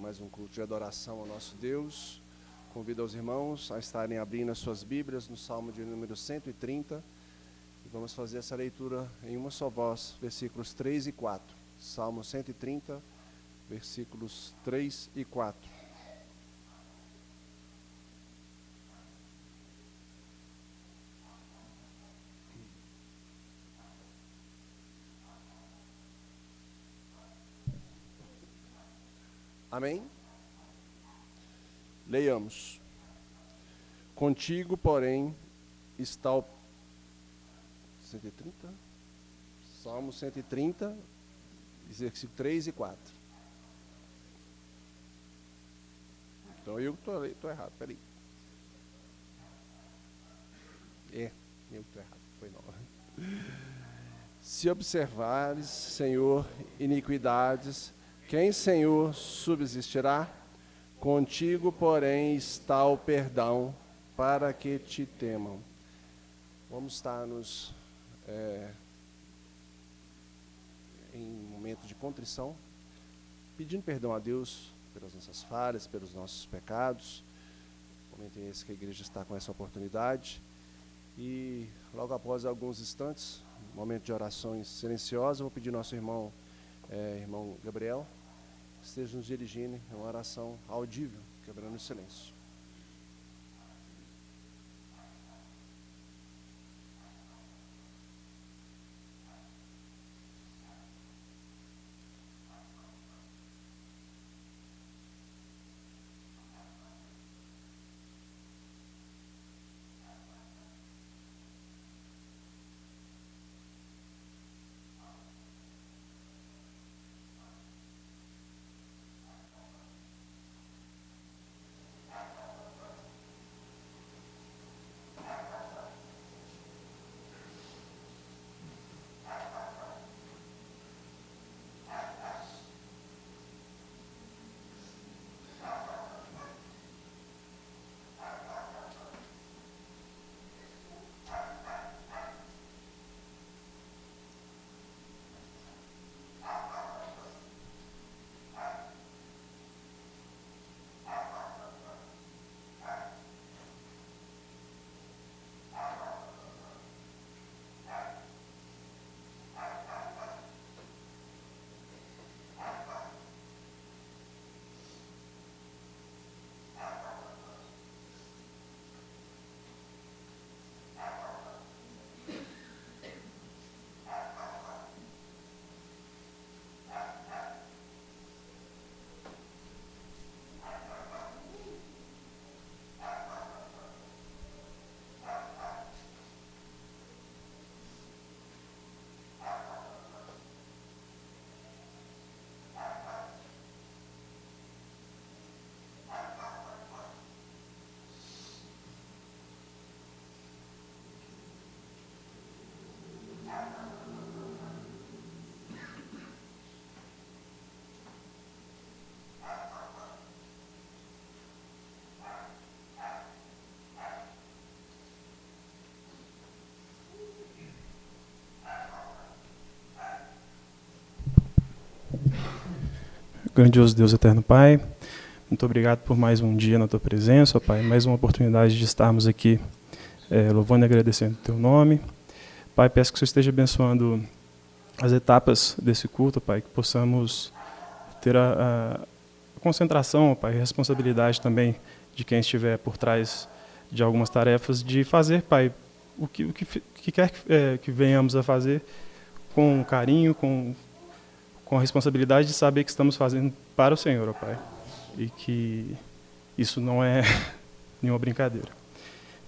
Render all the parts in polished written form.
mais um culto de adoração ao nosso Deus. Convido os irmãos a estarem abrindo as suas Bíblias no Salmo de número 130. E vamos fazer essa leitura em uma só voz, versículos 3 e 4. Salmo 130, versículos 3 e 4. Amém? Leiamos. Contigo, porém, está o 130? Salmo 130, versículos 3 e 4. Então eu estou errado, peraí. Eu estou errado, foi não. Se observares, Senhor, iniquidades, quem, Senhor, subsistirá? Contigo, porém, está o perdão, para que te temam. Vamos estar em momento de contrição, pedindo perdão a Deus pelas nossas falhas, pelos nossos pecados. Momento esse que a igreja está com essa oportunidade. E logo após alguns instantes, momento de orações silenciosas, eu vou pedir ao nosso irmão Gabriel, esteja nos dirigindo em uma oração audível, quebrando o silêncio. Grandioso Deus, eterno Pai, muito obrigado por mais um dia na Tua presença, ó Pai, mais uma oportunidade de estarmos aqui louvando e agradecendo o Teu nome. Pai, peço que o Senhor esteja abençoando as etapas desse culto, Pai, que possamos ter a concentração, ó Pai, e responsabilidade também de quem estiver por trás de algumas tarefas, de fazer, Pai, o que quer que venhamos a fazer com carinho, com a responsabilidade de saber que estamos fazendo para o Senhor, ó Pai, e que isso não é nenhuma brincadeira.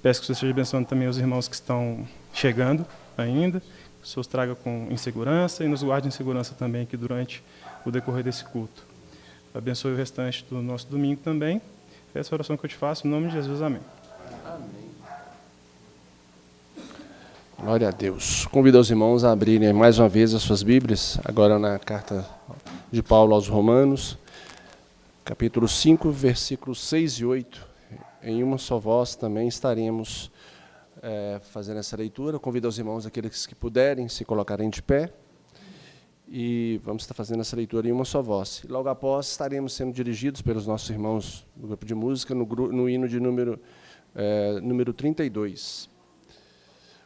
Peço que o Senhor esteja abençoando também os irmãos que estão chegando ainda, que o Senhor os traga com segurança e nos guarde em segurança também aqui durante o decorrer desse culto. Abençoe o restante do nosso domingo também. Essa é a oração que eu te faço, em nome de Jesus, amém. Amém. Glória a Deus. Convido os irmãos a abrirem mais uma vez as suas Bíblias, agora na carta de Paulo aos Romanos, capítulo 5, versículos 6 e 8. Em uma só voz também estaremos fazendo essa leitura. Convido os irmãos, aqueles que puderem, se colocarem de pé. e vamos estar fazendo essa leitura em uma só voz. E logo após estaremos sendo dirigidos pelos nossos irmãos do grupo de música no hino de número 32.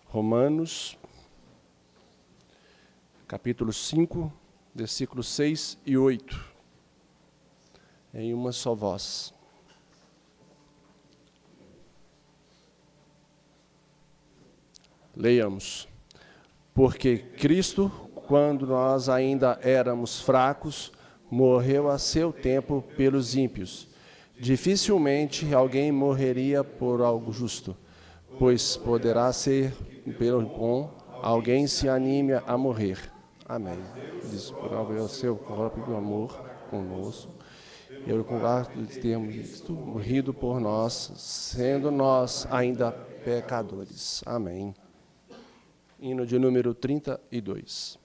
Romanos, capítulo 5, versículos 6 e 8, em uma só voz. Leiamos. Porque Cristo, quando nós ainda éramos fracos, morreu a seu tempo pelos ímpios. Dificilmente alguém morreria por algo justo, pois poderá ser pelo bom alguém se anime a morrer. Amém. Diz por o seu próprio amor conosco. Eu concordo de termos morrido por nós, sendo nós ainda pecadores. Amém. Hino de número 32.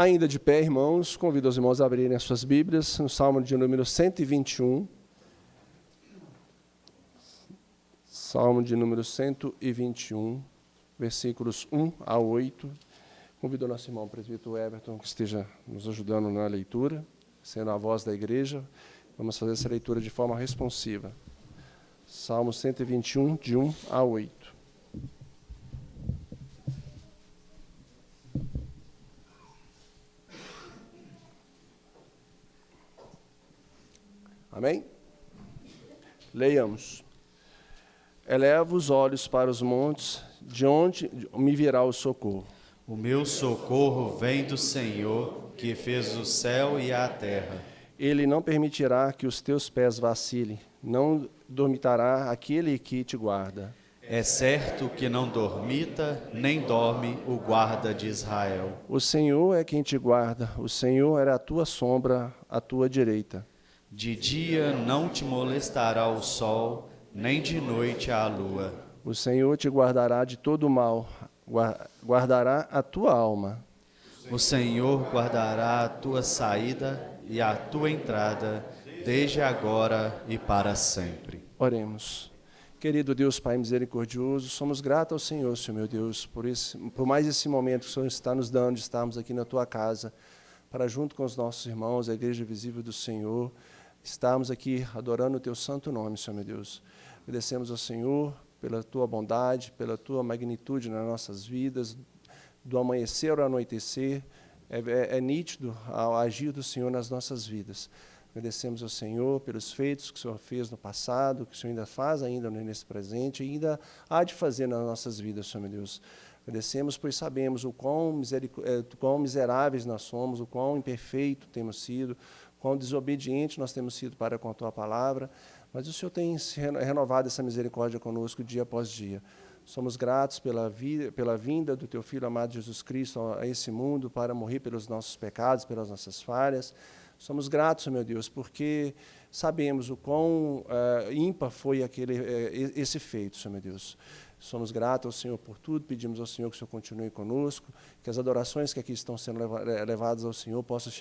Ainda de pé, irmãos, convido os irmãos a abrirem as suas Bíblias no Salmo de número 121. Salmo de número 121, versículos 1 a 8. Convido o nosso irmão presbítero Everton que esteja nos ajudando na leitura, sendo a voz da igreja. Vamos fazer essa leitura de forma responsiva. Salmo 121, de 1 a 8. Amém? Leiamos. Eleva os olhos para os montes, de onde me virá o socorro? O meu socorro vem do Senhor, que fez o céu e a terra. Ele não permitirá que os teus pés vacilem, não dormitará aquele que te guarda. É certo que não dormita, nem dorme o guarda de Israel. O Senhor é quem te guarda, o Senhor era a tua sombra, à tua direita. De dia não te molestará o sol, nem de noite a lua. O Senhor te guardará de todo mal, guardará a tua alma. O Senhor guardará a tua saída e a tua entrada, desde agora e para sempre. Oremos. Querido Deus, Pai misericordioso, somos gratos ao Senhor, Senhor meu Deus, por mais esse momento que o Senhor está nos dando de estarmos aqui na tua casa, para junto com os nossos irmãos, a Igreja Visível do Senhor, estarmos aqui adorando o teu santo nome, Senhor meu Deus. Agradecemos ao Senhor pela tua bondade, pela tua magnitude nas nossas vidas, do amanhecer ao anoitecer. É nítido ao agir do Senhor nas nossas vidas. Agradecemos ao Senhor pelos feitos que o Senhor fez no passado, que o Senhor ainda faz ainda nesse presente e ainda há de fazer nas nossas vidas, Senhor meu Deus. Agradecemos, pois sabemos o quão miseráveis nós somos, o quão imperfeito temos sido, quão desobediente nós temos sido para com a tua palavra, mas o Senhor tem renovado essa misericórdia conosco dia após dia. Somos gratos pela vinda do teu Filho amado Jesus Cristo a esse mundo para morrer pelos nossos pecados, pelas nossas falhas. Somos gratos, meu Deus, porque sabemos o quão ímpar foi esse feito, Senhor meu Deus. Somos gratos ao Senhor por tudo, pedimos ao Senhor que o Senhor continue conosco, que as adorações que aqui estão sendo levadas ao Senhor possam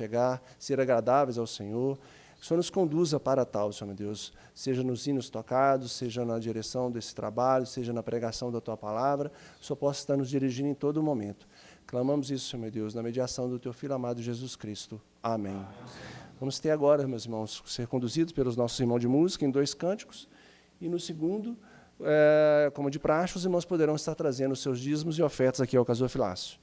ser agradáveis ao Senhor, que o Senhor nos conduza para tal, Senhor meu Deus, seja nos hinos tocados, seja na direção desse trabalho, seja na pregação da Tua Palavra, o Senhor possa estar nos dirigindo em todo momento. Clamamos isso, Senhor meu Deus, na mediação do Teu Filho amado Jesus Cristo. Amém. Vamos ter agora, meus irmãos, ser conduzidos pelos nossos irmãos de música em 2 cânticos, e no segundo, como de praxe, os irmãos poderão estar trazendo os seus dízimos e ofertas aqui ao gasofilácio.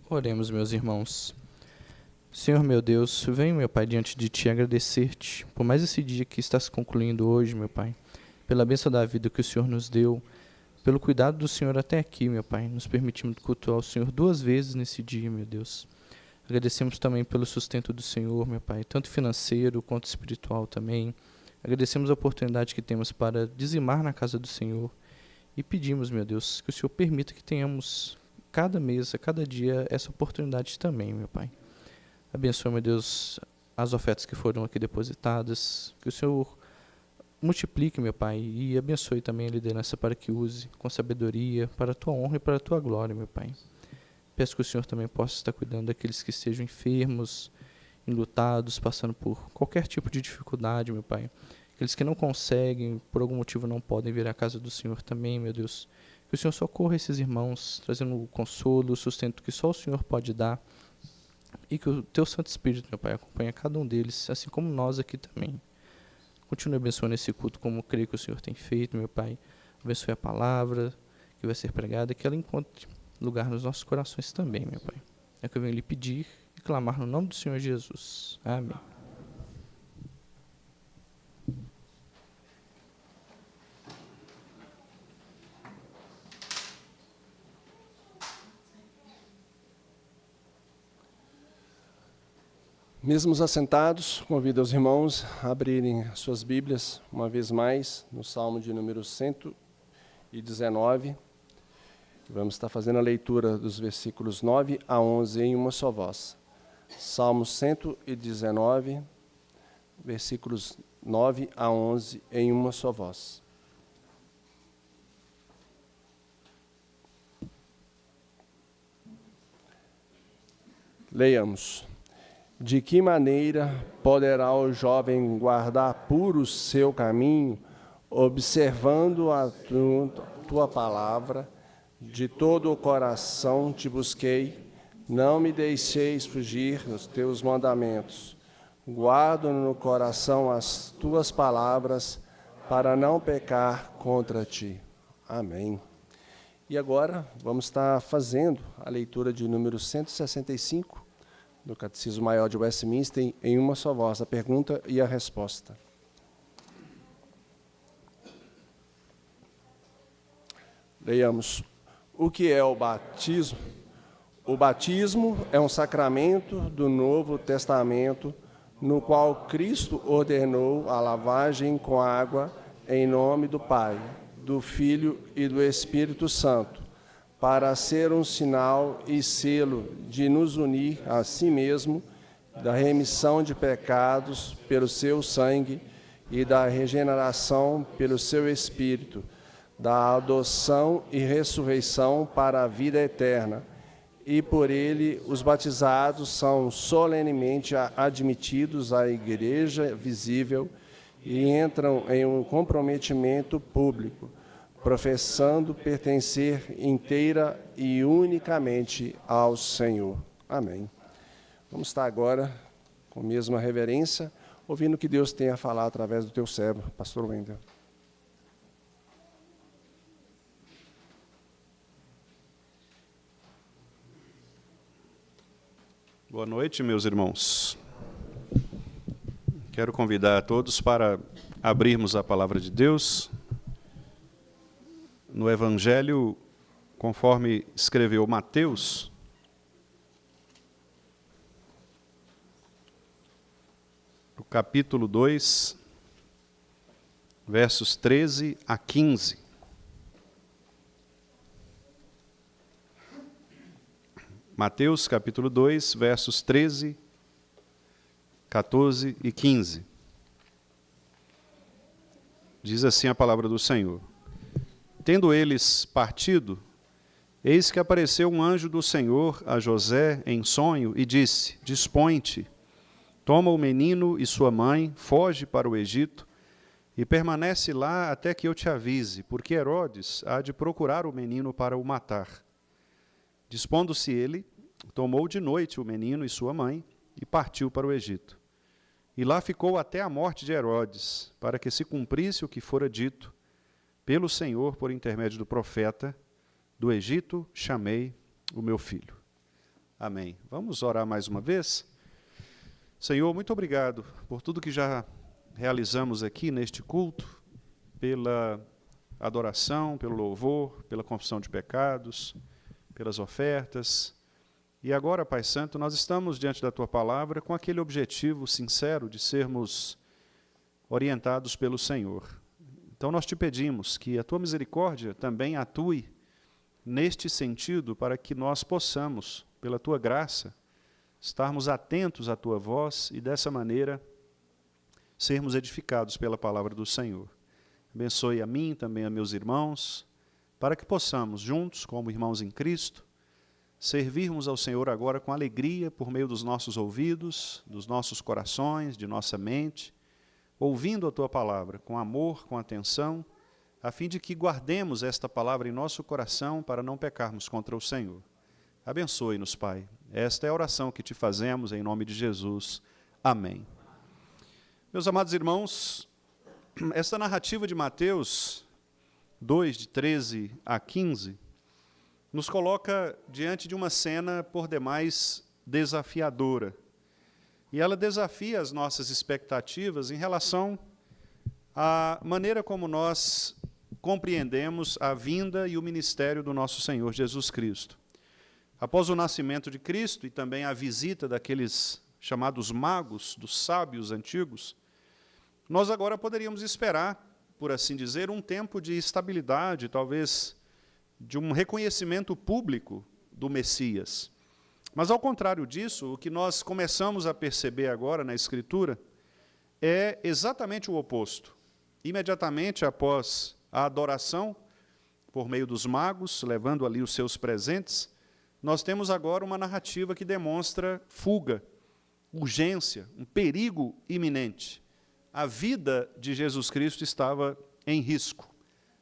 Oremos, meus irmãos. Senhor meu Deus, venho, meu Pai, diante de Ti agradecer-te por mais esse dia que está se concluindo hoje, meu Pai, pela bênção da vida que o Senhor nos deu, pelo cuidado do Senhor até aqui, meu Pai, nos permitindo cultuar o Senhor 2 vezes nesse dia, meu Deus. Agradecemos também pelo sustento do Senhor, meu Pai, tanto financeiro quanto espiritual também. Agradecemos a oportunidade que temos para dizimar na casa do Senhor e pedimos, meu Deus, que o Senhor permita que tenhamos cada mês, a cada dia, essa oportunidade também, meu Pai. Abençoa, meu Deus, as ofertas que foram aqui depositadas, que o Senhor multiplique, meu Pai, e abençoe também a liderança para que use com sabedoria, para a Tua honra e para a Tua glória, meu Pai. Peço que o Senhor também possa estar cuidando daqueles que estejam enfermos, enlutados, passando por qualquer tipo de dificuldade, meu Pai. Aqueles que não conseguem, por algum motivo não podem vir à casa do Senhor também, meu Deus. Que o Senhor socorra esses irmãos, trazendo o consolo, o sustento que só o Senhor pode dar. E que o Teu Santo Espírito, meu Pai, acompanhe cada um deles, assim como nós aqui também. Continue abençoando esse culto como creio que o Senhor tem feito, meu Pai. Abençoe a palavra que vai ser pregada, que ela encontre lugar nos nossos corações também, meu Pai. É que eu venho lhe pedir e clamar no nome do Senhor Jesus. Amém. Mesmo assentados, convido os irmãos a abrirem as suas Bíblias, uma vez mais, no Salmo de número 119. Vamos estar fazendo a leitura dos versículos 9 a 11 em uma só voz. Salmo 119, versículos 9 a 11 em uma só voz. Leiamos. De que maneira poderá o jovem guardar puro seu caminho, observando a tua palavra? De todo o coração te busquei, não me deixeis fugir dos teus mandamentos. Guardo no coração as tuas palavras, para não pecar contra ti. Amém. E agora vamos estar fazendo a leitura de número 165, do Catecismo Maior de Westminster, em uma só voz, a pergunta e a resposta. Leiamos. O que é o batismo? O batismo é um sacramento do Novo Testamento, no qual Cristo ordenou a lavagem com água em nome do Pai, do Filho e do Espírito Santo, para ser um sinal e selo de nos unir a si mesmo, da remissão de pecados pelo seu sangue e da regeneração pelo seu Espírito, da adoção e ressurreição para a vida eterna. E por ele os batizados são solenemente admitidos à igreja visível e entram em um comprometimento público, professando pertencer inteira e unicamente ao Senhor. Amém. Vamos estar agora, com a mesma reverência, ouvindo o que Deus tem a falar através do teu servo, pastor Wendel. Boa noite, meus irmãos. Quero convidar a todos para abrirmos a palavra de Deus no Evangelho, conforme escreveu Mateus, o capítulo 2, versos 13 a 15. Mateus, capítulo 2, versos 13, 14 e 15. Diz assim a palavra do Senhor. Tendo eles partido, eis que apareceu um anjo do Senhor a José em sonho e disse: Dispõe-te, toma o menino e sua mãe, foge para o Egito e permanece lá até que eu te avise, porque Herodes há de procurar o menino para o matar. Dispondo-se ele, tomou de noite o menino e sua mãe e partiu para o Egito. E lá ficou até a morte de Herodes, para que se cumprisse o que fora dito pelo Senhor por intermédio do profeta: do Egito chamei o meu filho. Amém. Vamos orar mais uma vez? Senhor, muito obrigado por tudo que já realizamos aqui neste culto, pela adoração, pelo louvor, pela confissão de pecados, pelas ofertas. E agora, Pai Santo, nós estamos diante da Tua palavra com aquele objetivo sincero de sermos orientados pelo Senhor. Então nós te pedimos que a Tua misericórdia também atue neste sentido para que nós possamos, pela Tua graça, estarmos atentos à Tua voz e dessa maneira sermos edificados pela palavra do Senhor. Abençoe a mim, também a meus irmãos, para que possamos, juntos, como irmãos em Cristo, servirmos ao Senhor agora com alegria por meio dos nossos ouvidos, dos nossos corações, de nossa mente, ouvindo a Tua palavra com amor, com atenção, a fim de que guardemos esta palavra em nosso coração para não pecarmos contra o Senhor. Abençoe-nos, Pai. Esta é a oração que te fazemos em nome de Jesus. Amém. Meus amados irmãos, esta narrativa de Mateus 2, de 13 a 15, nos coloca diante de uma cena por demais desafiadora. E ela desafia as nossas expectativas em relação à maneira como nós compreendemos a vinda e o ministério do nosso Senhor Jesus Cristo. Após o nascimento de Cristo e também a visita daqueles chamados magos, dos sábios antigos, nós agora poderíamos esperar, por assim dizer, um tempo de estabilidade, talvez de um reconhecimento público do Messias. Mas, ao contrário disso, o que nós começamos a perceber agora na Escritura é exatamente o oposto. Imediatamente após a adoração, por meio dos magos, levando ali os seus presentes, nós temos agora uma narrativa que demonstra fuga, urgência, um perigo iminente. A vida de Jesus Cristo estava em risco.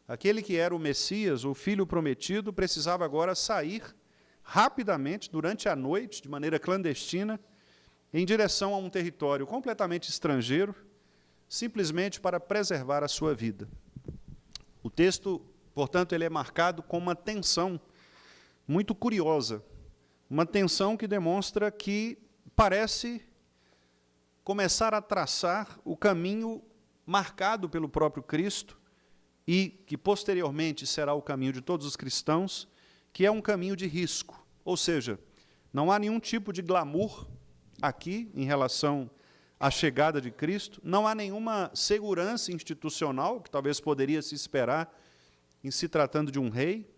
Aquele que era o Messias, o Filho prometido, precisava agora sair rapidamente, durante a noite, de maneira clandestina, em direção a um território completamente estrangeiro, simplesmente para preservar a sua vida. O texto, portanto, ele é marcado com uma tensão muito curiosa, uma tensão que demonstra que parece começar a traçar o caminho marcado pelo próprio Cristo e que posteriormente será o caminho de todos os cristãos, que é um caminho de risco. Ou seja, não há nenhum tipo de glamour aqui em relação à chegada de Cristo, não há nenhuma segurança institucional, que talvez poderia se esperar em se tratando de um rei,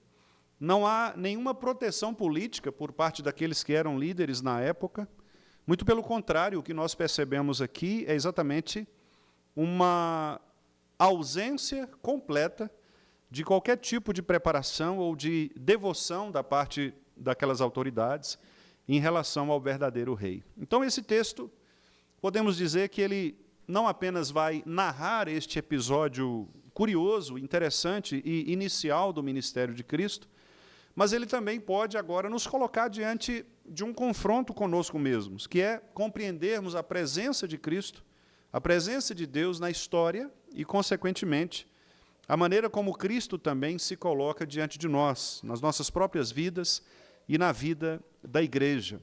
não há nenhuma proteção política por parte daqueles que eram líderes na época. Muito pelo contrário, o que nós percebemos aqui é exatamente uma ausência completa de qualquer tipo de preparação ou de devoção da parte daquelas autoridades em relação ao verdadeiro rei. Então, esse texto, podemos dizer que ele não apenas vai narrar este episódio curioso, interessante e inicial do ministério de Cristo, mas ele também pode agora nos colocar diante de um confronto conosco mesmos, que é compreendermos a presença de Cristo, a presença de Deus na história e, consequentemente, a maneira como Cristo também se coloca diante de nós, nas nossas próprias vidas e na vida da igreja.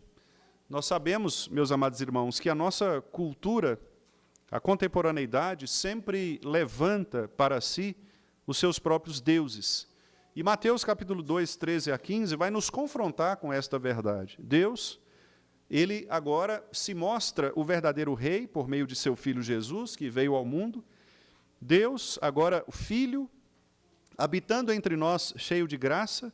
Nós sabemos, meus amados irmãos, que a nossa cultura, a contemporaneidade, sempre levanta para si os seus próprios deuses. E Mateus capítulo 2, 13 a 15, vai nos confrontar com esta verdade. Deus, ele agora se mostra o verdadeiro rei por meio de seu Filho Jesus, que veio ao mundo. Deus, agora o Filho, habitando entre nós cheio de graça,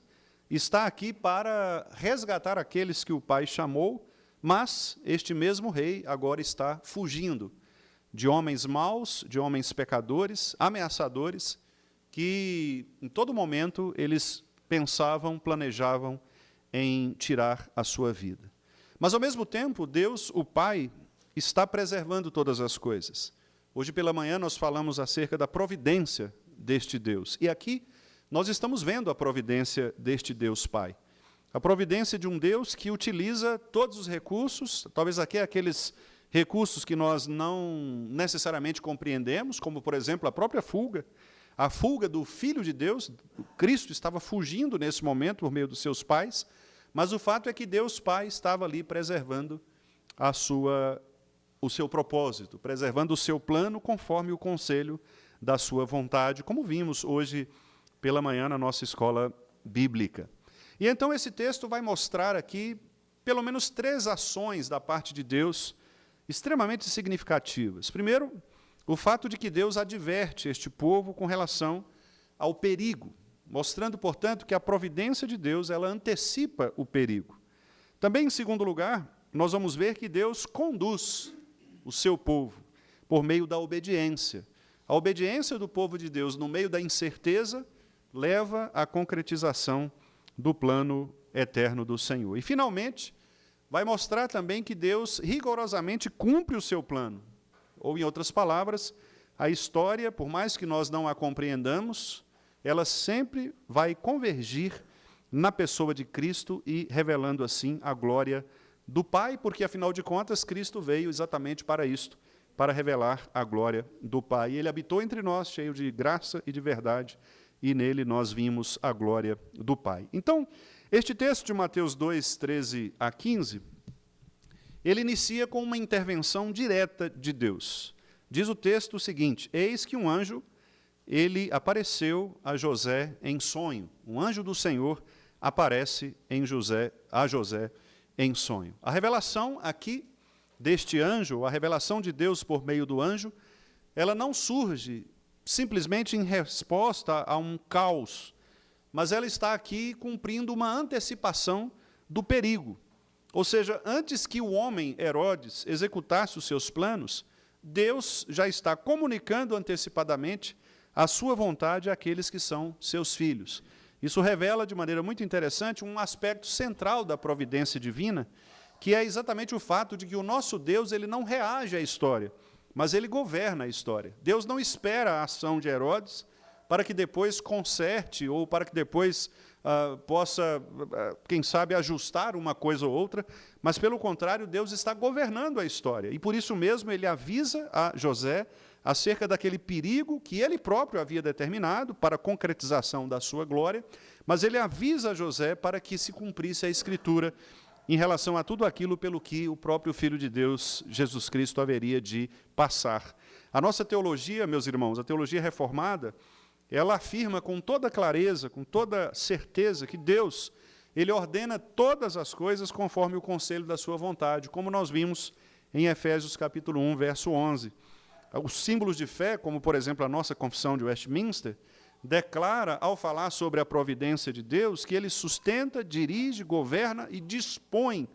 está aqui para resgatar aqueles que o Pai chamou, mas este mesmo rei agora está fugindo de homens maus, de homens pecadores, ameaçadores, que em todo momento eles pensavam, planejavam em tirar a sua vida. Mas ao mesmo tempo, Deus, o Pai, está preservando todas as coisas. Hoje pela manhã nós falamos acerca da providência deste Deus. E aqui nós estamos vendo a providência deste Deus Pai. A providência de um Deus que utiliza todos os recursos, talvez aqui aqueles recursos que nós não necessariamente compreendemos, como por exemplo a própria fuga, a fuga do Filho de Deus. Cristo estava fugindo nesse momento por meio dos seus pais, mas o fato é que Deus Pai estava ali preservando o seu propósito, preservando o seu plano conforme o conselho da sua vontade, como vimos hoje pela manhã na nossa escola bíblica. E então esse texto vai mostrar aqui pelo menos 3 ações da parte de Deus extremamente significativas. Primeiro, o fato de que Deus adverte este povo com relação ao perigo, mostrando, portanto, que a providência de Deus ela antecipa o perigo. Também, em segundo lugar, nós vamos ver que Deus conduz o seu povo por meio da obediência. A obediência do povo de Deus no meio da incerteza leva à concretização do plano eterno do Senhor. E, finalmente, vai mostrar também que Deus rigorosamente cumpre o seu plano. Ou, em outras palavras, a história, por mais que nós não a compreendamos, ela sempre vai convergir na pessoa de Cristo e revelando assim a glória do Pai, porque, afinal de contas, Cristo veio exatamente para isto, para revelar a glória do Pai. E Ele habitou entre nós, cheio de graça e de verdade, e nele nós vimos a glória do Pai. Então, este texto de Mateus 2, 13 a 15, ele inicia com uma intervenção direta de Deus. Diz o texto o seguinte: eis que um anjo, ele apareceu a José em sonho. Um anjo do Senhor aparece a José em sonho. A revelação aqui deste anjo, a revelação de Deus por meio do anjo, ela não surge simplesmente em resposta a um caos, mas ela está aqui cumprindo uma antecipação do perigo. Ou seja, antes que o homem Herodes executasse os seus planos, Deus já está comunicando antecipadamente a sua vontade àqueles que são seus filhos. Isso revela de maneira muito interessante um aspecto central da providência divina, que é exatamente o fato de que o nosso Deus ele não reage à história, mas ele governa a história. Deus não espera a ação de Herodes para que depois conserte ou para que depois possa, quem sabe, ajustar uma coisa ou outra, mas, pelo contrário, Deus está governando a história. E, por isso mesmo, ele avisa a José acerca daquele perigo que ele próprio havia determinado para a concretização da sua glória, mas ele avisa a José para que se cumprisse a Escritura em relação a tudo aquilo pelo que o próprio Filho de Deus, Jesus Cristo, haveria de passar. A nossa teologia, meus irmãos, a teologia reformada, ela afirma com toda clareza, com toda certeza, que Deus, ele ordena todas as coisas conforme o conselho da sua vontade, como nós vimos em Efésios capítulo 1, verso 11. Os símbolos de fé, como, por exemplo, a nossa confissão de Westminster, declara, ao falar sobre a providência de Deus, que ele sustenta, dirige, governa e dispõe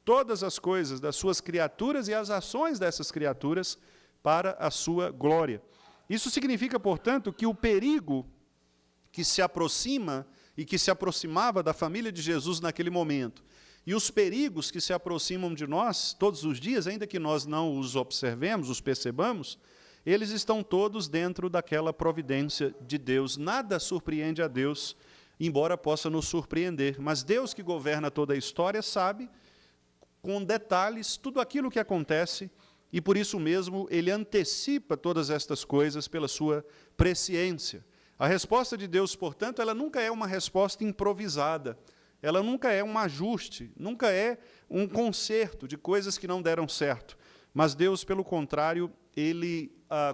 todas as coisas das suas criaturas e as ações dessas criaturas para a sua glória. Isso significa, portanto, que o perigo que se aproxima e que se aproximava da família de Jesus naquele momento, e os perigos que se aproximam de nós todos os dias, ainda que nós não os observemos, os percebamos, eles estão todos dentro daquela providência de Deus. Nada surpreende a Deus, embora possa nos surpreender, mas Deus que governa toda a história sabe, com detalhes, tudo aquilo que acontece, e por isso mesmo ele antecipa todas estas coisas pela sua presciência. A resposta de Deus, portanto, ela nunca é uma resposta improvisada, ela nunca é um ajuste, nunca é um conserto de coisas que não deram certo. Mas Deus, pelo contrário, ele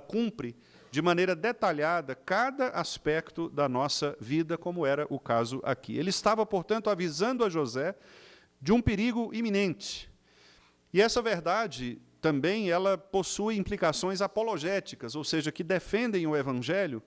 cumpre de maneira detalhada cada aspecto da nossa vida, como era o caso aqui. Ele estava, portanto, avisando a José de um perigo iminente. E essa verdade também ela possui implicações apologéticas, ou seja, que defendem o Evangelho.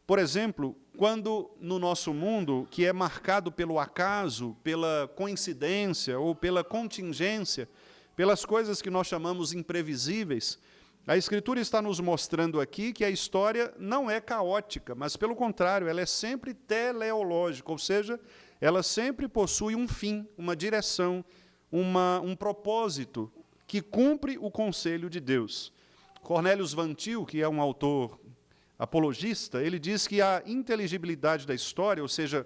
Por exemplo, quando no nosso mundo, que é marcado pelo acaso, pela coincidência ou pela contingência, pelas coisas que nós chamamos imprevisíveis, a Escritura está nos mostrando aqui que a história não é caótica, mas, pelo contrário, ela é sempre teleológica, ou seja, ela sempre possui um fim, uma direção, um propósito que cumpre o conselho de Deus. Cornelius Van Til, que é um autor apologista, ele diz que a inteligibilidade da história, ou seja,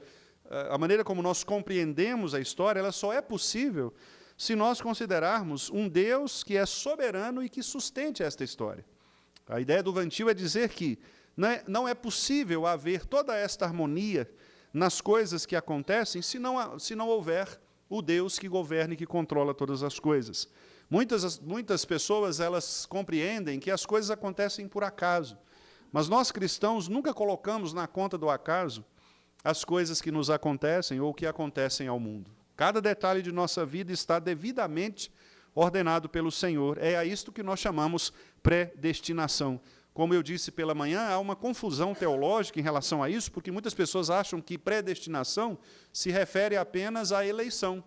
a maneira como nós compreendemos a história, ela só é possível se nós considerarmos um Deus que é soberano e que sustente esta história. A ideia do Van Til é dizer que não é possível haver toda esta harmonia nas coisas que acontecem se não houver o Deus que governa e que controla todas as coisas. Muitas pessoas, elas compreendem que as coisas acontecem por acaso, mas nós cristãos nunca colocamos na conta do acaso as coisas que nos acontecem ou que acontecem ao mundo. Cada detalhe de nossa vida está devidamente ordenado pelo Senhor. É a isto que nós chamamos predestinação. Como eu disse pela manhã, há uma confusão teológica em relação a isso, porque muitas pessoas acham que predestinação se refere apenas à eleição.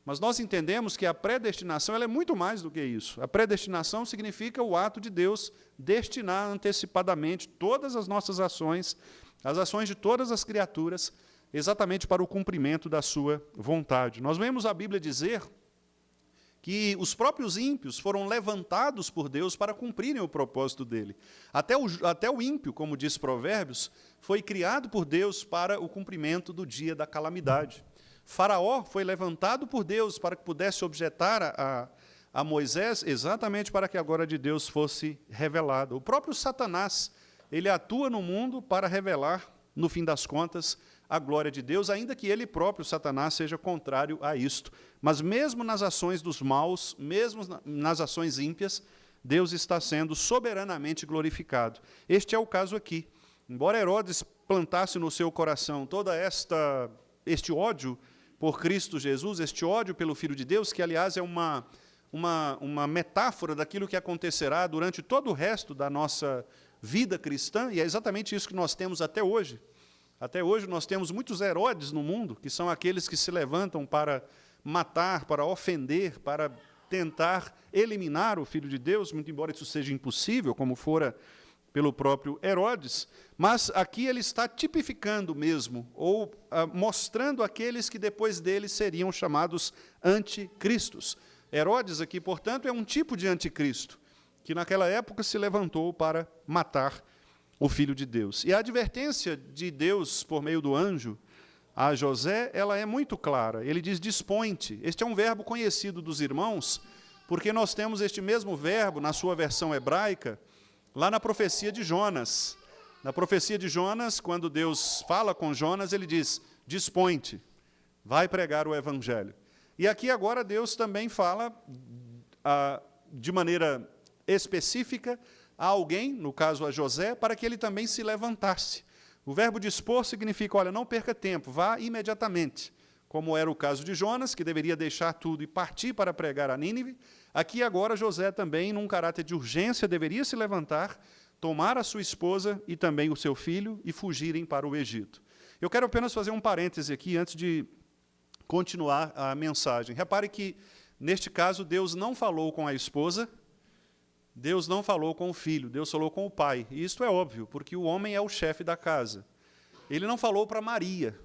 Mas nós entendemos que a predestinação ela é muito mais do que isso. A predestinação significa o ato de Deus destinar antecipadamente todas as nossas ações, as ações de todas as criaturas, exatamente para o cumprimento da sua vontade. Nós vemos a Bíblia dizer que os próprios ímpios foram levantados por Deus para cumprirem o propósito dele. Até o ímpio, como diz Provérbios, foi criado por Deus para o cumprimento do dia da calamidade. Faraó foi levantado por Deus para que pudesse objetar a Moisés, exatamente para que a glória de Deus fosse revelada. O próprio Satanás, ele atua no mundo para revelar, no fim das contas, a glória de Deus, ainda que ele próprio, Satanás, seja contrário a isto. Mas mesmo nas ações dos maus, mesmo nas ações ímpias, Deus está sendo soberanamente glorificado. Este é o caso aqui. Embora Herodes plantasse no seu coração todo este ódio por Cristo Jesus, este ódio pelo Filho de Deus, que, aliás, é uma metáfora daquilo que acontecerá durante todo o resto da nossa vida cristã, e é exatamente isso que nós temos até hoje. Até hoje nós temos muitos Herodes no mundo, que são aqueles que se levantam para matar, para ofender, para tentar eliminar o Filho de Deus, muito embora isso seja impossível, como fora pelo próprio Herodes, mas aqui ele está tipificando mesmo, ou mostrando aqueles que depois dele seriam chamados anticristos. Herodes aqui, portanto, é um tipo de anticristo, que naquela época se levantou para matar o Filho de Deus. E a advertência de Deus, por meio do anjo, a José, ela é muito clara. Ele diz, dispõe-te. Este é um verbo conhecido dos irmãos, porque nós temos este mesmo verbo, na sua versão hebraica, lá na profecia de Jonas. Na profecia de Jonas, quando Deus fala com Jonas, ele diz, dispõe-te, vai pregar o evangelho. E aqui agora Deus também fala, de maneira específica, a alguém, no caso a José, para que ele também se levantasse. O verbo dispor significa, olha, não perca tempo, vá imediatamente. Como era o caso de Jonas, que deveria deixar tudo e partir para pregar a Nínive, aqui agora José também, num caráter de urgência, deveria se levantar, tomar a sua esposa e também o seu filho e fugirem para o Egito. Eu quero apenas fazer um parêntese aqui, antes de continuar a mensagem. Repare que, neste caso, Deus não falou com a esposa, Deus não falou com o filho, Deus falou com o pai. E isto é óbvio, porque o homem é o chefe da casa. Ele não falou para Maria,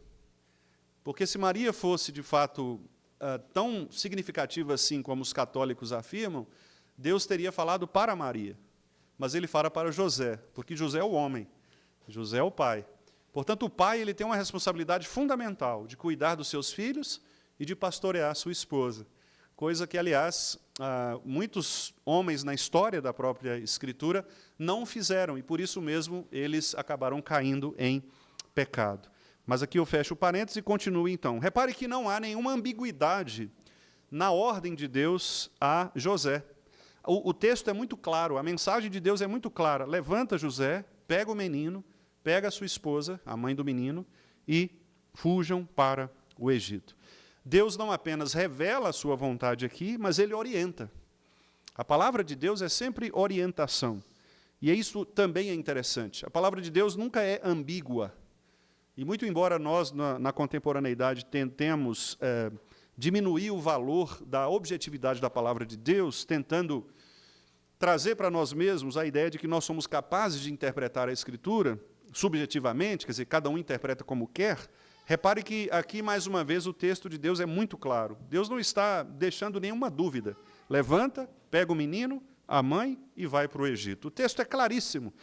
porque se Maria fosse, de fato, tão significativa assim como os católicos afirmam, Deus teria falado para Maria. Mas ele fala para José, porque José é o homem, José é o pai. Portanto, o pai ele tem uma responsabilidade fundamental de cuidar dos seus filhos e de pastorear a sua esposa. Coisa que, aliás, muitos homens na história da própria Escritura não fizeram, e por isso mesmo eles acabaram caindo em pecado. Mas aqui eu fecho o parênteses e continuo então. Repare que não há nenhuma ambiguidade na ordem de Deus a José. O texto é muito claro, a mensagem de Deus é muito clara. Levanta José, pega o menino, pega a sua esposa, a mãe do menino, e fujam para o Egito. Deus não apenas revela a sua vontade aqui, mas ele orienta. A palavra de Deus é sempre orientação. E isso também é interessante. A palavra de Deus nunca é ambígua. E muito embora nós, na contemporaneidade, tentemos diminuir o valor da objetividade da palavra de Deus, tentando trazer para nós mesmos a ideia de que nós somos capazes de interpretar a Escritura subjetivamente, quer dizer, cada um interpreta como quer, repare que aqui, mais uma vez, o texto de Deus é muito claro. Deus não está deixando nenhuma dúvida. Levanta, pega o menino, a mãe e vai para o Egito. O texto é claríssimo.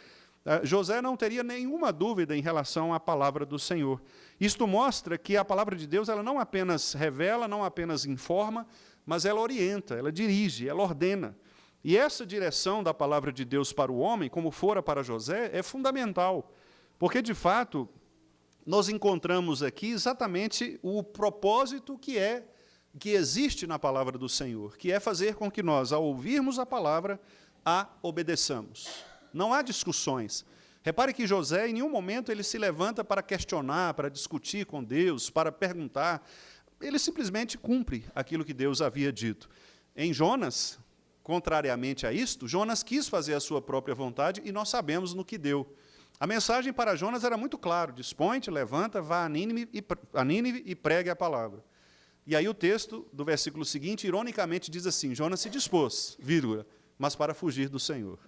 José não teria nenhuma dúvida em relação à palavra do Senhor. Isto mostra que a palavra de Deus ela não apenas revela, não apenas informa, mas ela orienta, ela dirige, ela ordena. E essa direção da palavra de Deus para o homem, como fora para José, é fundamental. Porque, de fato, nós encontramos aqui exatamente o propósito que é que existe na palavra do Senhor, que é fazer com que nós, ao ouvirmos a palavra, a obedeçamos. Não há discussões. Repare que José, em nenhum momento, ele se levanta para questionar, para discutir com Deus, para perguntar. Ele simplesmente cumpre aquilo que Deus havia dito. Em Jonas, contrariamente a isto, Jonas quis fazer a sua própria vontade e nós sabemos no que deu. A mensagem para Jonas era muito clara: dispõe-te, levanta, vá a Nínive e pregue a palavra. E aí o texto do versículo seguinte, ironicamente, diz assim: Jonas se dispôs, vírgula, mas para fugir do Senhor.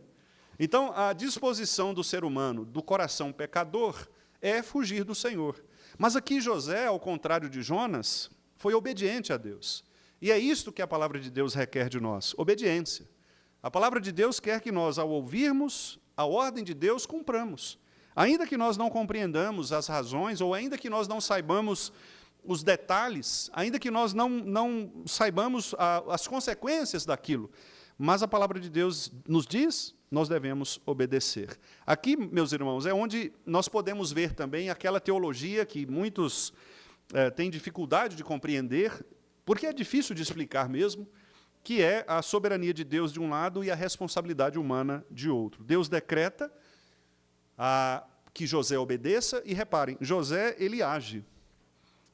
Então, a disposição do ser humano, do coração pecador, é fugir do Senhor. Mas aqui José, ao contrário de Jonas, foi obediente a Deus. E é isto que a palavra de Deus requer de nós, obediência. A palavra de Deus quer que nós, ao ouvirmos a ordem de Deus, cumpramos. Ainda que nós não compreendamos as razões, ou ainda que nós não saibamos os detalhes, ainda que nós não saibamos as consequências daquilo, mas a palavra de Deus nos diz, nós devemos obedecer. Aqui, meus irmãos, é onde nós podemos ver também aquela teologia que muitos têm dificuldade de compreender, porque é difícil de explicar mesmo, que é a soberania de Deus de um lado e a responsabilidade humana de outro. Deus decreta que José obedeça, e reparem, José, ele age.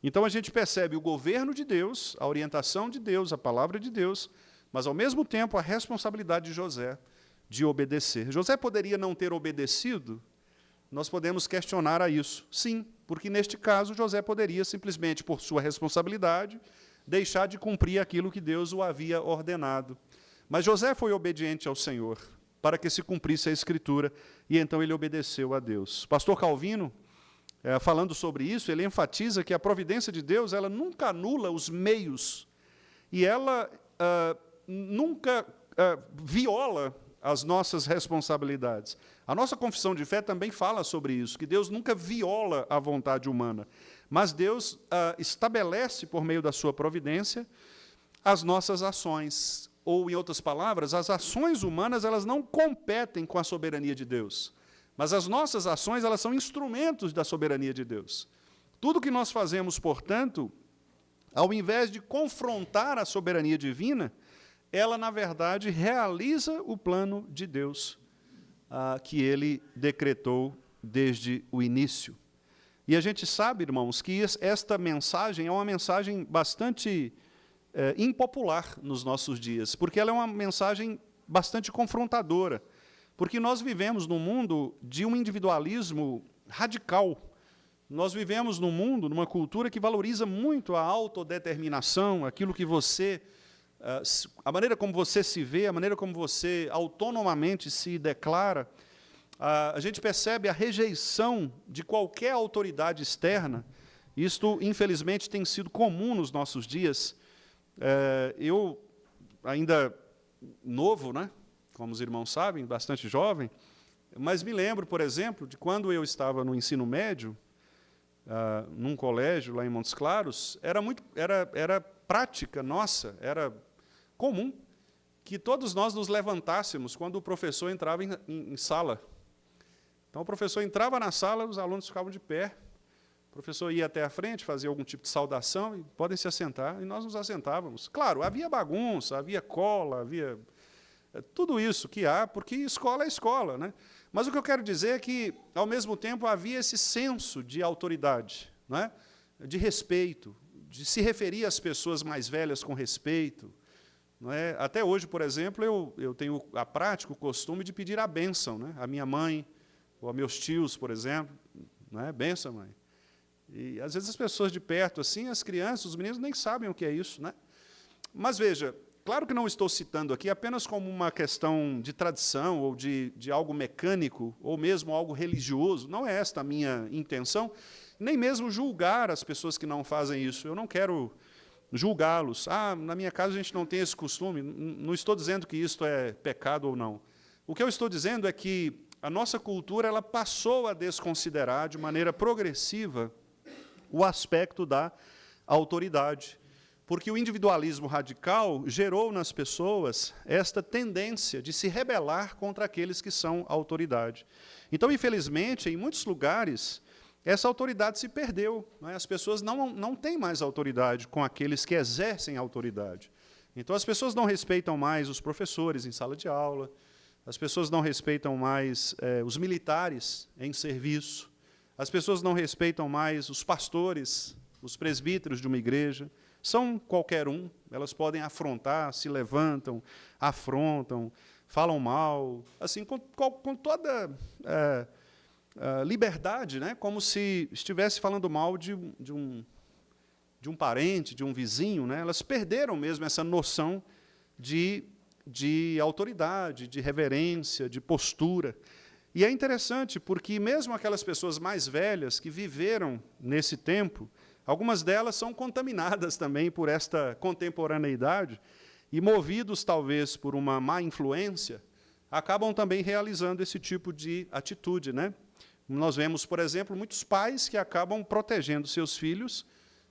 Então a gente percebe o governo de Deus, a orientação de Deus, a palavra de Deus, mas ao mesmo tempo a responsabilidade de José de obedecer. José poderia não ter obedecido? Nós podemos questionar a isso. Sim, porque neste caso José poderia simplesmente, por sua responsabilidade, deixar de cumprir aquilo que Deus o havia ordenado. Mas José foi obediente ao Senhor, para que se cumprisse a Escritura, e então ele obedeceu a Deus. Pastor Calvino, falando sobre isso, ele enfatiza que a providência de Deus, ela nunca anula os meios, e ela nunca viola as nossas responsabilidades. A nossa confissão de fé também fala sobre isso, que Deus nunca viola a vontade humana, mas Deus estabelece, por meio da sua providência, as nossas ações. Ou, em outras palavras, as ações humanas, elas não competem com a soberania de Deus, mas as nossas ações, elas são instrumentos da soberania de Deus. Tudo que nós fazemos, portanto, ao invés de confrontar a soberania divina, ela, na verdade, realiza o plano de Deus que ele decretou desde o início. E a gente sabe, irmãos, que esta mensagem é uma mensagem bastante impopular nos nossos dias, porque ela é uma mensagem bastante confrontadora, porque nós vivemos num mundo de um individualismo radical. Nós vivemos num mundo, numa cultura que valoriza muito a autodeterminação, aquilo que você, a maneira como você se vê, a maneira como você autonomamente se declara. A gente percebe a rejeição de qualquer autoridade externa. Isto, infelizmente, tem sido comum nos nossos dias. Eu, ainda novo, né, como os irmãos sabem, bastante jovem, mas me lembro, por exemplo, de quando eu estava no ensino médio, num colégio lá em Montes Claros, era prática nossa, era comum que todos nós nos levantássemos quando o professor entrava em sala. Então, o professor entrava na sala, os alunos ficavam de pé, o professor ia até a frente, fazia algum tipo de saudação, e podem se assentar, e nós nos assentávamos. Claro, havia bagunça, havia cola, havia tudo isso que há, porque escola é escola, né? Mas o que eu quero dizer é que, ao mesmo tempo, havia esse senso de autoridade, né? De respeito, de se referir às pessoas mais velhas com respeito. Não é? Até hoje, por exemplo, eu tenho a prática, o costume de pedir a bênção, né? A minha mãe, ou a meus tios, por exemplo, não é? Bênção, mãe. E, às vezes, as pessoas de perto, assim, as crianças, os meninos, nem sabem o que é isso, né? Mas, veja, claro que não estou citando aqui apenas como uma questão de tradição, ou de algo mecânico, ou mesmo algo religioso. Não é esta a minha intenção, nem mesmo julgar as pessoas que não fazem isso. Eu não quero julgá-los. Na minha casa a gente não tem esse costume. Não estou dizendo que isto é pecado ou não. O que eu estou dizendo é que a nossa cultura ela passou a desconsiderar de maneira progressiva o aspecto da autoridade, porque o individualismo radical gerou nas pessoas esta tendência de se rebelar contra aqueles que são autoridade. Então, infelizmente, em muitos lugares, essa autoridade se perdeu. Né? As pessoas não têm mais autoridade com aqueles que exercem autoridade. Então, as pessoas não respeitam mais os professores em sala de aula, as pessoas não respeitam mais os militares em serviço, as pessoas não respeitam mais os pastores, os presbíteros de uma igreja. São qualquer um, elas podem afrontar, se levantam, afrontam, falam mal, assim, com toda liberdade, né? Como se estivesse falando mal de um parente, de um vizinho. Né? Elas perderam mesmo essa noção de autoridade, de reverência, de postura. E é interessante porque mesmo aquelas pessoas mais velhas que viveram nesse tempo, algumas delas são contaminadas também por esta contemporaneidade e, movidos talvez por uma má influência, acabam também realizando esse tipo de atitude. Né? Nós vemos, por exemplo, muitos pais que acabam protegendo seus filhos,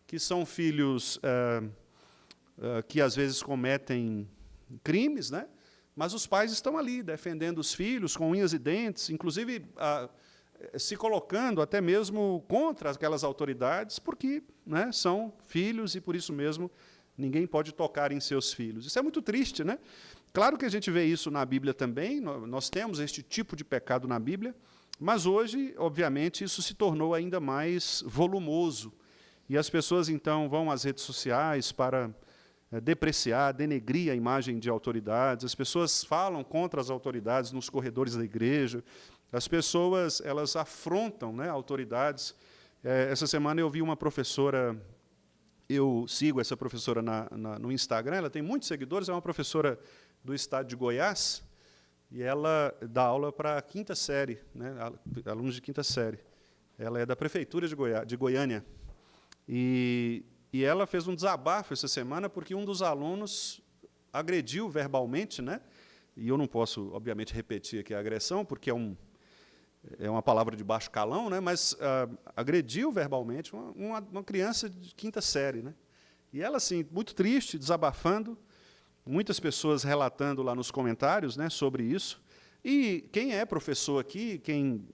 que são filhos que às vezes cometem crimes, né? Mas os pais estão ali defendendo os filhos com unhas e dentes, inclusive se colocando até mesmo contra aquelas autoridades, porque, né, são filhos e, por isso mesmo, ninguém pode tocar em seus filhos. Isso é muito triste, né? Claro que a gente vê isso na Bíblia também, nós temos este tipo de pecado na Bíblia, mas hoje, obviamente, isso se tornou ainda mais volumoso. E as pessoas, então, vão às redes sociais para depreciar, denegrir a imagem de autoridades, as pessoas falam contra as autoridades nos corredores da igreja, as pessoas elas afrontam, né, autoridades. Essa semana eu vi uma professora, eu sigo essa professora no Instagram, ela tem muitos seguidores, é uma professora do estado de Goiás, e ela dá aula para a quinta série, né, alunos de quinta série. Ela é da prefeitura de Goiânia. E ela fez um desabafo essa semana porque um dos alunos agrediu verbalmente, né? E eu não posso, obviamente, repetir aqui a agressão, porque é uma palavra de baixo calão, né? Mas agrediu verbalmente uma criança de quinta série. Né? E ela, assim, muito triste, desabafando, muitas pessoas relatando lá nos comentários, né, sobre isso. E quem é professor aqui, quem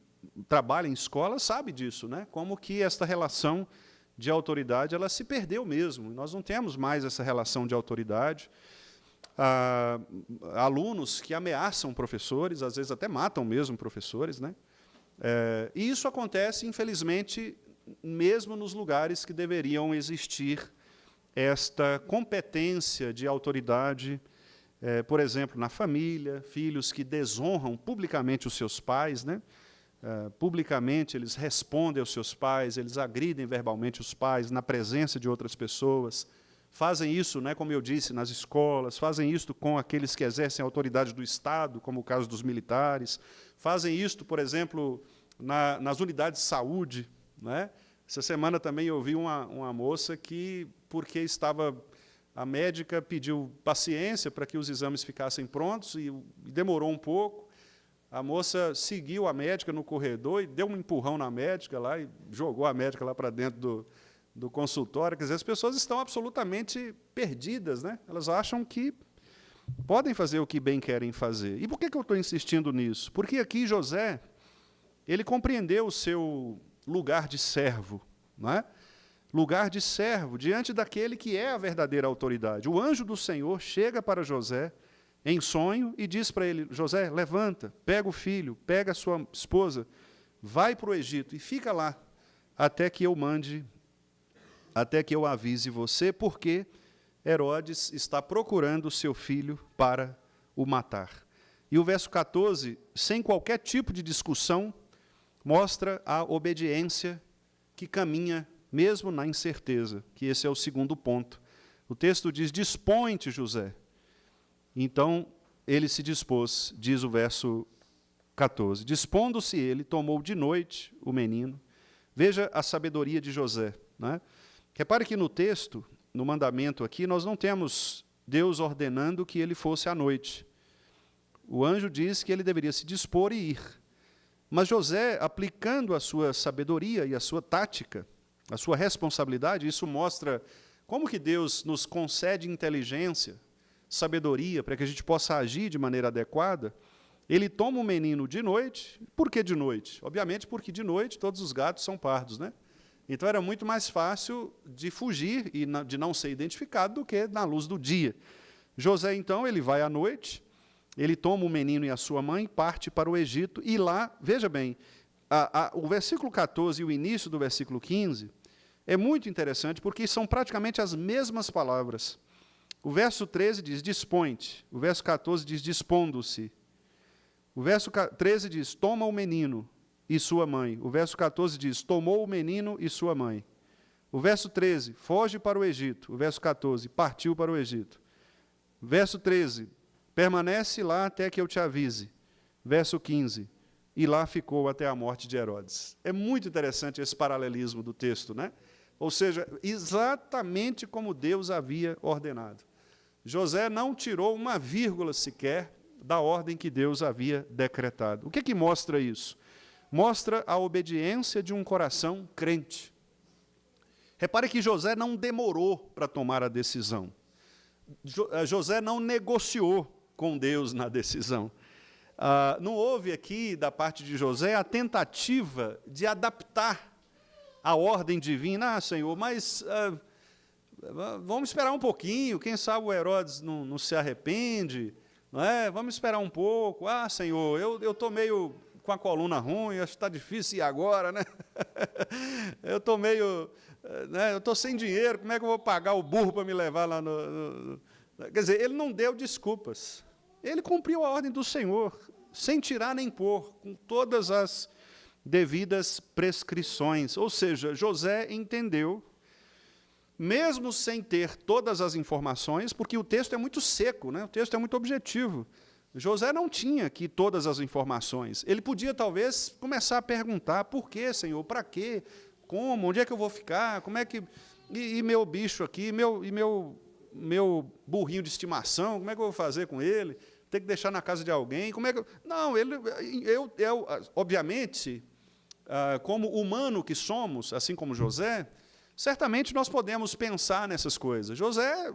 trabalha em escola, sabe disso, né? Como que esta relação de autoridade ela se perdeu mesmo. Nós não temos mais essa relação de autoridade. Alunos que ameaçam professores, às vezes até matam mesmo professores. Né? E isso acontece, infelizmente, mesmo nos lugares que deveriam existir esta competência de autoridade, por exemplo, na família, filhos que desonram publicamente os seus pais, né? Publicamente eles respondem aos seus pais, eles agridem verbalmente os pais na presença de outras pessoas, fazem isso, né, como eu disse, nas escolas, fazem isso com aqueles que exercem a autoridade do Estado, como o caso dos militares, fazem isso, por exemplo, nas unidades de saúde. Né? Essa semana também eu vi uma moça que, porque a médica pediu paciência para que os exames ficassem prontos e demorou um pouco. A moça seguiu a médica no corredor e deu um empurrão na médica lá e jogou a médica lá para dentro do consultório. Quer dizer, as pessoas estão absolutamente perdidas. Né? Elas acham que podem fazer o que bem querem fazer. E por que eu estou insistindo nisso? Porque aqui José, ele compreendeu o seu lugar de servo. Não é? Lugar de servo diante daquele que é a verdadeira autoridade. O anjo do Senhor chega para José em sonho e diz para ele: José, levanta, pega o filho, pega a sua esposa, vai para o Egito e fica lá até que eu avise você, porque Herodes está procurando o seu filho para o matar. E o verso 14, sem qualquer tipo de discussão, mostra a obediência que caminha mesmo na incerteza, que esse é o segundo ponto. O texto diz: dispõe-te, José. Então, ele se dispôs, diz o verso 14. Dispondo-se ele, tomou de noite o menino. Veja a sabedoria de José. Né? Repare que no texto, no mandamento aqui, nós não temos Deus ordenando que ele fosse à noite. O anjo diz que ele deveria se dispor e ir. Mas José, aplicando a sua sabedoria e a sua tática, a sua responsabilidade, isso mostra como que Deus nos concede inteligência, sabedoria, para que a gente possa agir de maneira adequada. ele toma o menino de noite. Por que de noite? Obviamente porque de noite todos os gatos são pardos, né? Então era muito mais fácil de fugir e de não ser identificado do que na luz do dia. José, então, ele vai à noite, ele toma o menino e a sua mãe, parte para o Egito, e lá, veja bem, o versículo 14 e o início do versículo 15 é muito interessante, porque são praticamente as mesmas palavras. O verso 13 diz, dispõe-te. O verso 14 diz, dispondo-se. O verso 13 diz, toma o menino e sua mãe. O verso 14 diz, tomou o menino e sua mãe. O verso 13, foge para o Egito. O verso 14, partiu para o Egito. Verso 13, permanece lá até que eu te avise. Verso 15, e lá ficou até a morte de Herodes. É muito interessante esse paralelismo do texto, né? Ou seja, exatamente como Deus havia ordenado. José não tirou uma vírgula sequer da ordem que Deus havia decretado. O que mostra isso? Mostra a obediência de um coração crente. Repare que José não demorou para tomar a decisão. José não negociou com Deus na decisão. Não houve aqui, da parte de José, a tentativa de adaptar a ordem divina. Senhor, mas vamos esperar um pouquinho, quem sabe o Herodes não se arrepende, não é? Vamos esperar um pouco. Senhor, eu estou meio com a coluna ruim, acho que está difícil ir agora, né? Eu estou meio... eu estou sem dinheiro, como é que eu vou pagar o burro para me levar lá no... Quer dizer, ele não deu desculpas. Ele cumpriu a ordem do Senhor, sem tirar nem pôr, com todas as devidas prescrições. Ou seja, José entendeu, mesmo sem ter todas as informações, porque o texto é muito seco, né? O texto é muito objetivo. José não tinha aqui todas as informações. Ele podia, talvez, começar a perguntar, por quê, Senhor? Para quê? Como? Onde é que eu vou ficar? Como é que... E meu bicho aqui? Meu burrinho de estimação? Como é que eu vou fazer com ele? Tem que deixar na casa de alguém? Como é que... Não, obviamente, como humano que somos, assim como José, certamente nós podemos pensar nessas coisas. José...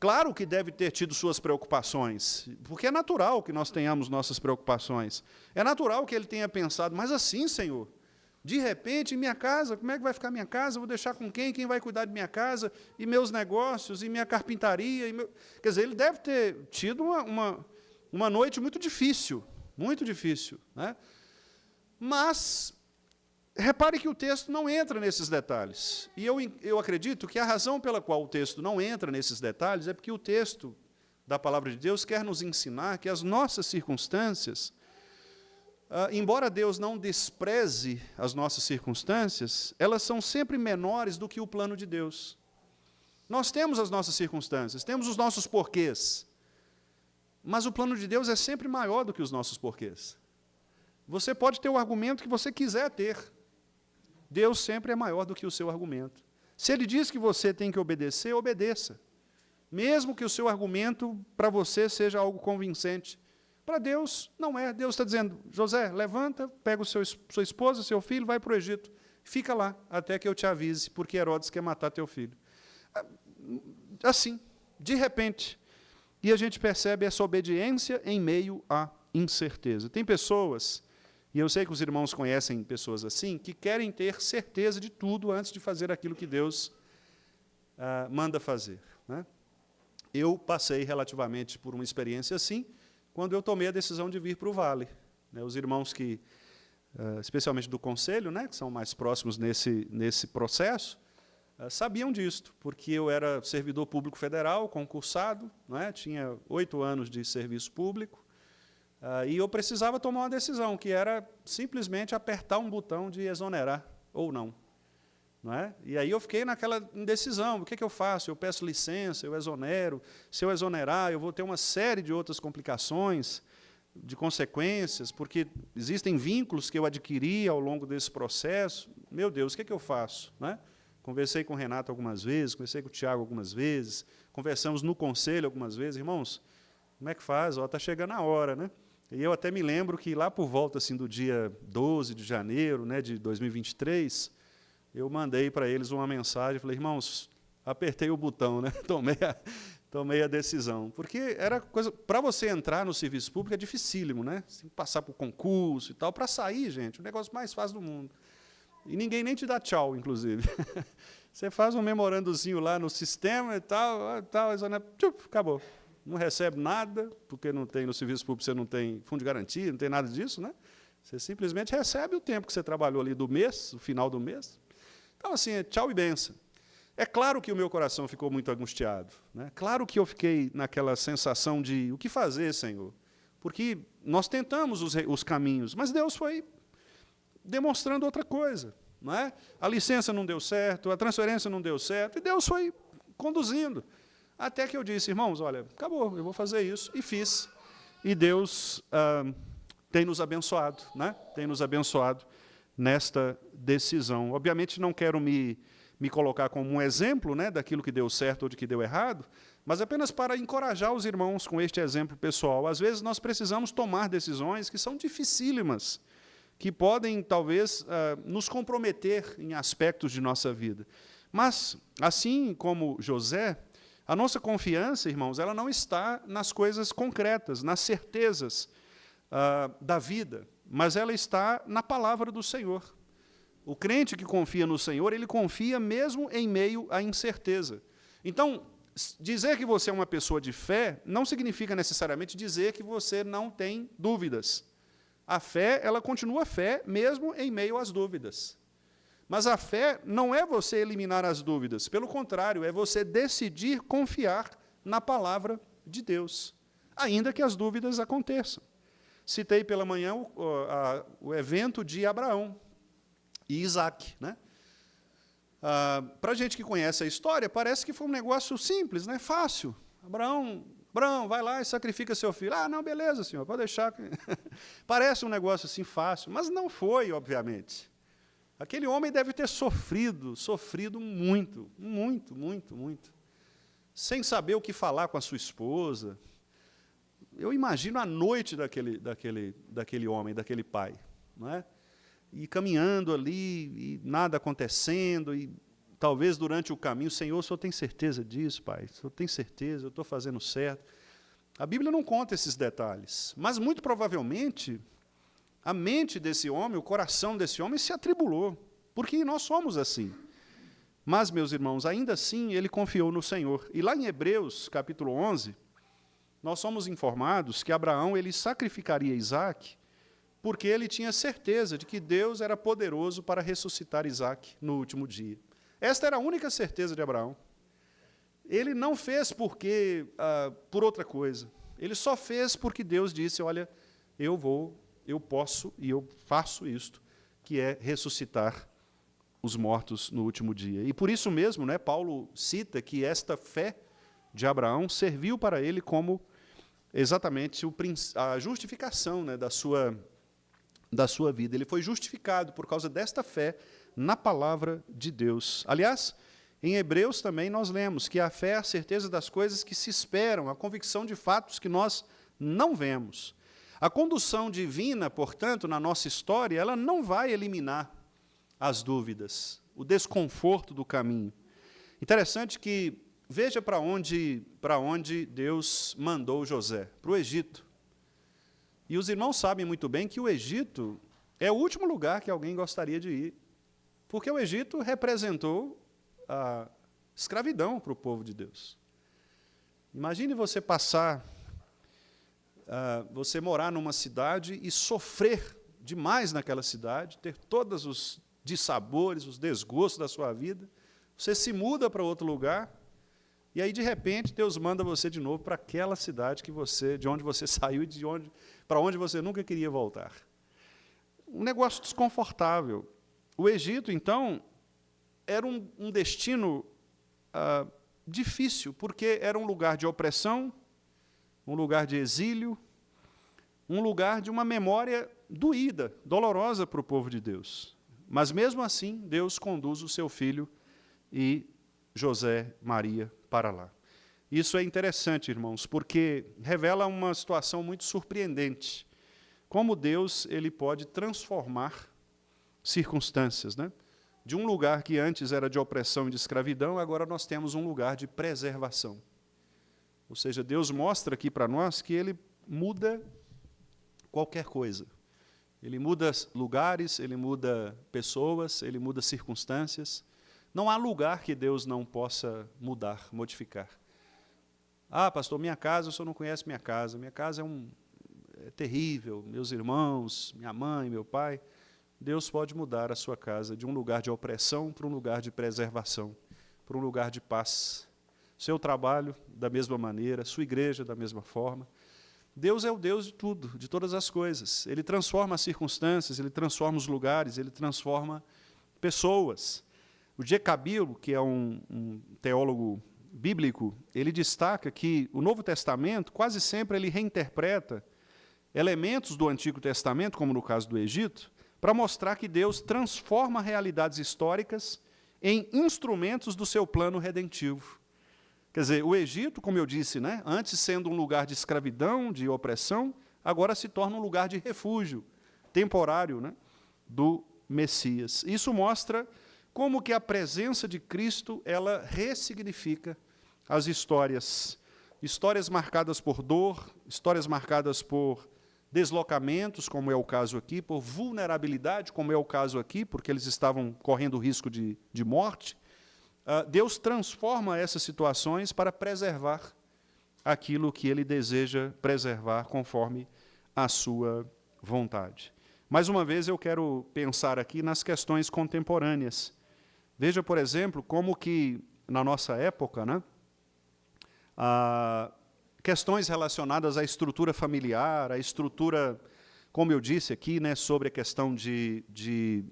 Claro que deve ter tido suas preocupações, porque é natural que nós tenhamos nossas preocupações. É natural que ele tenha pensado, mas assim, Senhor, de repente, minha casa, como é que vai ficar minha casa? Eu vou deixar com quem? Quem vai cuidar de minha casa? E meus negócios? E minha carpintaria? Quer dizer, ele deve ter tido uma noite muito difícil, né? Mas... repare que o texto não entra nesses detalhes. E eu acredito que a razão pela qual o texto não entra nesses detalhes é porque o texto da palavra de Deus quer nos ensinar que as nossas circunstâncias, embora Deus não despreze as nossas circunstâncias, elas são sempre menores do que o plano de Deus. Nós temos as nossas circunstâncias, temos os nossos porquês, mas o plano de Deus é sempre maior do que os nossos porquês. Você pode ter o argumento que você quiser ter, Deus sempre é maior do que o seu argumento. Se Ele diz que você tem que obedecer, obedeça. Mesmo que o seu argumento para você seja algo convincente. Para Deus, não é. Deus está dizendo, José, levanta, pega sua esposa, seu filho, vai para o Egito. Fica lá, até que eu te avise, porque Herodes quer matar teu filho. Assim, de repente. E a gente percebe essa obediência em meio à incerteza. Tem pessoas... e eu sei que os irmãos conhecem pessoas assim, que querem ter certeza de tudo antes de fazer aquilo que Deus manda fazer, né? Eu passei relativamente por uma experiência assim, quando eu tomei a decisão de vir para o Vale. Os irmãos que, especialmente do conselho, né, que são mais próximos nesse processo, sabiam disto, porque eu era servidor público federal, concursado, né, tinha 8 anos de serviço público, e eu precisava tomar uma decisão, que era simplesmente apertar um botão de exonerar ou não. Não é? E aí eu fiquei naquela indecisão, o que eu faço? Eu peço licença, eu exonero, se eu exonerar, eu vou ter uma série de outras complicações, de consequências, porque existem vínculos que eu adquiri ao longo desse processo. Meu Deus, o que eu faço? Não é? Conversei com o Renato algumas vezes, conversei com o Tiago algumas vezes, conversamos no conselho algumas vezes. Irmãos, como é que faz? Está chegando a hora, né? E eu até me lembro que lá por volta assim, do dia 12 de janeiro, né, de 2023, eu mandei para eles uma mensagem, falei, irmãos, apertei o botão, né? tomei a decisão. Porque era coisa. Para você entrar no serviço público é dificílimo, né? Você tem que passar por concurso e tal. Para sair, gente, o negócio mais fácil do mundo. E ninguém nem te dá tchau, inclusive. Você faz um memorandozinho lá no sistema e tal, acabou. Não recebe nada, porque não tem no serviço público, você não tem fundo de garantia, não tem nada disso, né? Você simplesmente recebe o tempo que você trabalhou ali do mês, o final do mês. Então, assim, é tchau e benção. É claro que o meu coração ficou muito angustiado, né? Claro que eu fiquei naquela sensação de o que fazer, Senhor? Porque nós tentamos os caminhos, mas Deus foi demonstrando outra coisa. Não é? A licença não deu certo, a transferência não deu certo, e Deus foi conduzindo. Até que eu disse, irmãos, olha, acabou, eu vou fazer isso, e fiz. E Deus tem nos abençoado, né? Tem nos abençoado nesta decisão. Obviamente não quero me colocar como um exemplo, né, daquilo que deu certo ou de que deu errado, mas apenas para encorajar os irmãos com este exemplo pessoal. Às vezes nós precisamos tomar decisões que são dificílimas, que podem, talvez, nos comprometer em aspectos de nossa vida. Mas, assim como José, a nossa confiança, irmãos, ela não está nas coisas concretas, nas certezas da vida, mas ela está na palavra do Senhor. O crente que confia no Senhor, ele confia mesmo em meio à incerteza. Então, dizer que você é uma pessoa de fé não significa necessariamente dizer que você não tem dúvidas. A fé, ela continua fé, mesmo em meio às dúvidas. Mas a fé não é você eliminar as dúvidas. Pelo contrário, é você decidir confiar na palavra de Deus, ainda que as dúvidas aconteçam. Citei pela manhã o evento de Abraão e Isaac, né? Para a gente que conhece a história, parece que foi um negócio simples, né? Fácil. Abraão, vai lá e sacrifica seu filho. Ah, não, beleza, senhor, pode deixar. Parece um negócio assim fácil, mas não foi, obviamente. Aquele homem deve ter sofrido muito, muito, muito, muito. Sem saber o que falar com a sua esposa. Eu imagino a noite daquele homem, daquele pai, não é? E caminhando ali, e nada acontecendo, e talvez durante o caminho, Senhor, o Senhor tem certeza disso, Pai? O Senhor tem certeza, eu estou fazendo certo. A Bíblia não conta esses detalhes, mas muito provavelmente a mente desse homem, o coração desse homem se atribulou, porque nós somos assim. Mas, meus irmãos, ainda assim ele confiou no Senhor. E lá em Hebreus, capítulo 11, nós somos informados que Abraão ele sacrificaria Isaac, porque ele tinha certeza de que Deus era poderoso para ressuscitar Isaac no último dia. Esta era a única certeza de Abraão. Ele não fez por outra coisa. Ele só fez porque Deus disse, olha, eu posso e eu faço isto, que é ressuscitar os mortos no último dia. E por isso mesmo, né, Paulo cita que esta fé de Abraão serviu para ele como exatamente a justificação, né, da sua vida. Ele foi justificado por causa desta fé na palavra de Deus. Aliás, em Hebreus também nós lemos que a fé é a certeza das coisas que se esperam, a convicção de fatos que nós não vemos. A condução divina, portanto, na nossa história, ela não vai eliminar as dúvidas, o desconforto do caminho. Interessante que, veja para onde Deus mandou José, para o Egito. E os irmãos sabem muito bem que o Egito é o último lugar que alguém gostaria de ir, porque o Egito representou a escravidão para o povo de Deus. Imagine você você morar numa cidade e sofrer demais naquela cidade, ter todos os dissabores, os desgostos da sua vida, você se muda para outro lugar, e aí, de repente, Deus manda você de novo para aquela cidade de onde você saiu e para onde você nunca queria voltar. Um negócio desconfortável. O Egito, então, era um destino difícil, porque era um lugar de opressão, um lugar de exílio, um lugar de uma memória doída, dolorosa para o povo de Deus. Mas, mesmo assim, Deus conduz o seu filho e José, Maria, para lá. Isso é interessante, irmãos, porque revela uma situação muito surpreendente. Como Deus ele pode transformar circunstâncias, né? De um lugar que antes era de opressão e de escravidão, agora nós temos um lugar de preservação. Ou seja, Deus mostra aqui para nós que Ele muda qualquer coisa. Ele muda lugares, Ele muda pessoas, Ele muda circunstâncias. Não há lugar que Deus não possa mudar, modificar. Ah, pastor, minha casa, o senhor não conhece minha casa. Minha casa é terrível, meus irmãos, minha mãe, meu pai. Deus pode mudar a sua casa de um lugar de opressão para um lugar de preservação, para um lugar de paz. Seu trabalho, da mesma maneira, sua igreja, da mesma forma. Deus é o Deus de tudo, de todas as coisas. Ele transforma as circunstâncias, Ele transforma os lugares, Ele transforma pessoas. O Jecabilo, que é um teólogo bíblico, ele destaca que o Novo Testamento, quase sempre, ele reinterpreta elementos do Antigo Testamento, como no caso do Egito, para mostrar que Deus transforma realidades históricas em instrumentos do seu plano redentivo. Quer dizer, o Egito, como eu disse, né, antes sendo um lugar de escravidão, de opressão, agora se torna um lugar de refúgio temporário, né, do Messias. Isso mostra como que a presença de Cristo, ela ressignifica as histórias. Histórias marcadas por dor, histórias marcadas por deslocamentos, como é o caso aqui, por vulnerabilidade, como é o caso aqui, porque eles estavam correndo risco de morte. Deus transforma essas situações para preservar aquilo que Ele deseja preservar conforme a sua vontade. Mais uma vez, eu quero pensar aqui nas questões contemporâneas. Veja, por exemplo, como que, na nossa época, né, questões relacionadas à estrutura familiar, à estrutura, como eu disse aqui, né, sobre a questão de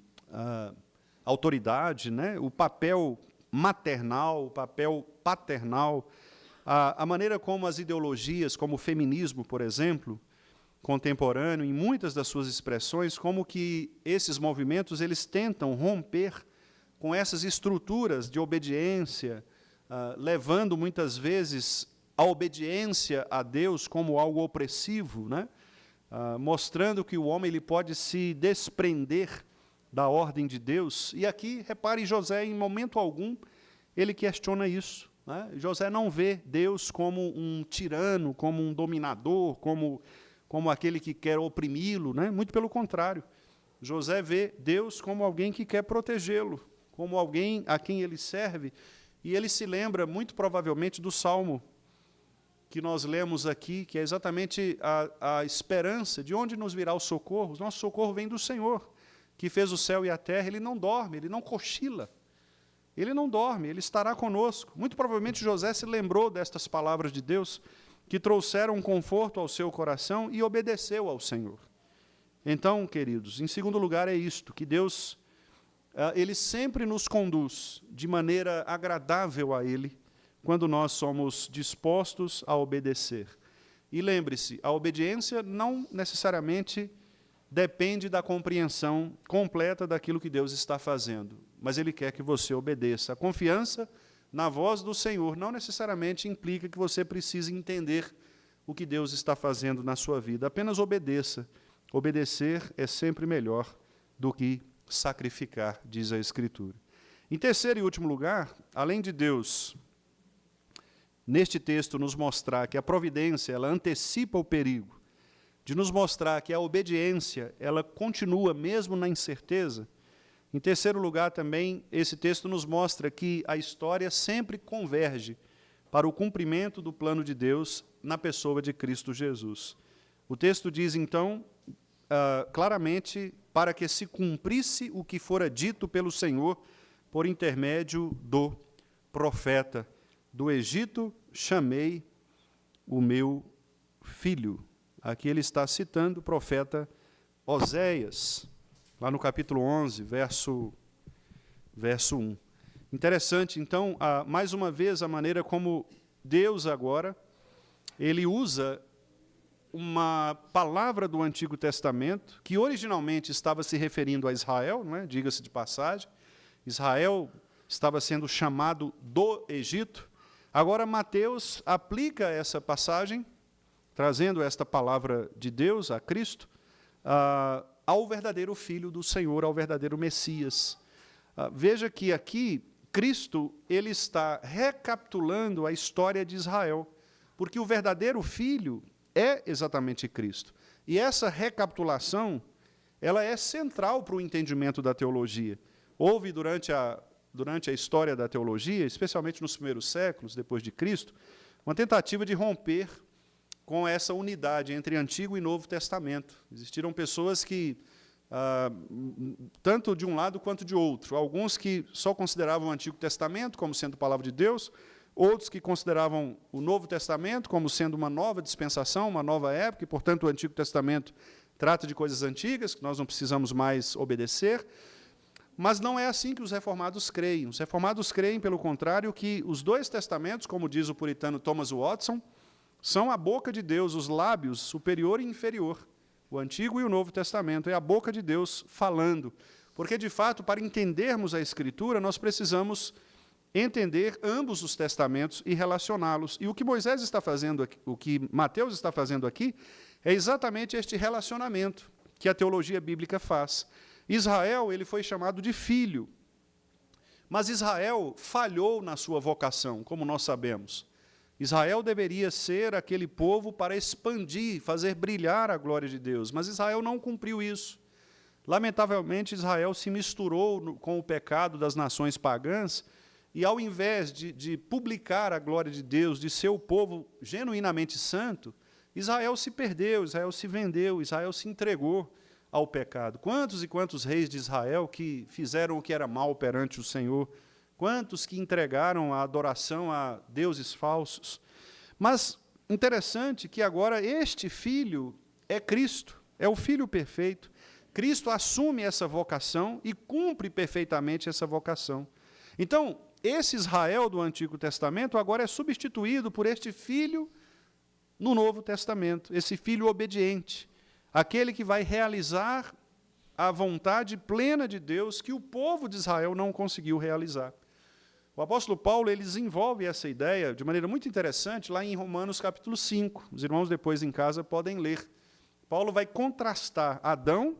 autoridade, né, o papel maternal, o papel paternal, a maneira como as ideologias, como o feminismo, por exemplo, contemporâneo, em muitas das suas expressões, como que esses movimentos eles tentam romper com essas estruturas de obediência, levando muitas vezes a obediência a Deus como algo opressivo, né? Mostrando que o homem ele pode se desprender da ordem de Deus. E aqui, repare, José, em momento algum, ele questiona isso, né? José não vê Deus como um tirano, como um dominador, como aquele que quer oprimi-lo, né? Muito pelo contrário. José vê Deus como alguém que quer protegê-lo, como alguém a quem ele serve. E ele se lembra, muito provavelmente, do Salmo que nós lemos aqui, que é exatamente a esperança de onde nos virá o socorro. O nosso socorro vem do Senhor, que fez o céu e a terra. Ele não dorme, ele não cochila. Ele não dorme, ele estará conosco. Muito provavelmente José se lembrou destas palavras de Deus, que trouxeram conforto ao seu coração e obedeceu ao Senhor. Então, queridos, em segundo lugar é isto, que Deus, Ele sempre nos conduz de maneira agradável a Ele, quando nós somos dispostos a obedecer. E lembre-se, a obediência não necessariamente depende da compreensão completa daquilo que Deus está fazendo, mas Ele quer que você obedeça. A confiança na voz do Senhor não necessariamente implica que você precise entender o que Deus está fazendo na sua vida. Apenas obedeça. Obedecer é sempre melhor do que sacrificar, diz a Escritura. Em terceiro e último lugar, além de Deus, neste texto, nos mostrar que a providência ela antecipa o perigo, de nos mostrar que a obediência ela continua mesmo na incerteza. Em terceiro lugar, também, esse texto nos mostra que a história sempre converge para o cumprimento do plano de Deus na pessoa de Cristo Jesus. O texto diz, então, claramente, para que se cumprisse o que fora dito pelo Senhor por intermédio do profeta. Do Egito chamei o meu filho. Aqui ele está citando o profeta Oséias, lá no capítulo 11, verso 1. Interessante, então, mais uma vez, a maneira como Deus agora, ele usa uma palavra do Antigo Testamento, que originalmente estava se referindo a Israel, não é? Diga-se de passagem, Israel estava sendo chamado do Egito. Agora Mateus aplica essa passagem, trazendo esta palavra de Deus a Cristo, ao verdadeiro Filho do Senhor, ao verdadeiro Messias. Veja que aqui Cristo ele está recapitulando a história de Israel. porque o verdadeiro Filho é exatamente Cristo. E essa recapitulação, ela é central para o entendimento da teologia. Houve, durante a história da teologia, especialmente nos primeiros séculos, depois de Cristo, uma tentativa de romper com essa unidade entre Antigo e Novo Testamento. Existiram pessoas que, tanto de um lado quanto de outro, alguns que só consideravam o Antigo Testamento como sendo a palavra de Deus, outros que consideravam o Novo Testamento como sendo uma nova dispensação, uma nova época, e, portanto, o Antigo Testamento trata de coisas antigas, que nós não precisamos mais obedecer. Mas não é assim que os reformados creem. Os reformados creem, pelo contrário, que os dois testamentos, como diz o puritano Thomas Watson, são a boca de Deus, os lábios superior e inferior. O Antigo e o Novo Testamento é a boca de Deus falando. Porque, de fato, para entendermos a Escritura, nós precisamos entender ambos os testamentos e relacioná-los. E o que Moisés está fazendo aqui, o que Mateus está fazendo aqui, é exatamente este relacionamento que a teologia bíblica faz. Israel, ele foi chamado de filho, mas Israel falhou na sua vocação, como nós sabemos. Israel deveria ser aquele povo para expandir, fazer brilhar a glória de Deus, mas Israel não cumpriu isso. Lamentavelmente, Israel se misturou com o pecado das nações pagãs, e ao invés de publicar a glória de Deus, de ser o povo genuinamente santo, Israel se perdeu, Israel se vendeu, Israel se entregou ao pecado. Quantos e quantos reis de Israel que fizeram o que era mal perante o Senhor? Quantos que entregaram a adoração a deuses falsos? Mas interessante que agora este filho é Cristo, é o Filho perfeito. Cristo assume essa vocação e cumpre perfeitamente essa vocação. Então, esse Israel do Antigo Testamento agora é substituído por este filho no Novo Testamento, esse filho obediente, aquele que vai realizar a vontade plena de Deus que o povo de Israel não conseguiu realizar. O apóstolo Paulo ele desenvolve essa ideia de maneira muito interessante lá em Romanos capítulo 5. Os irmãos depois em casa podem ler. Paulo vai contrastar Adão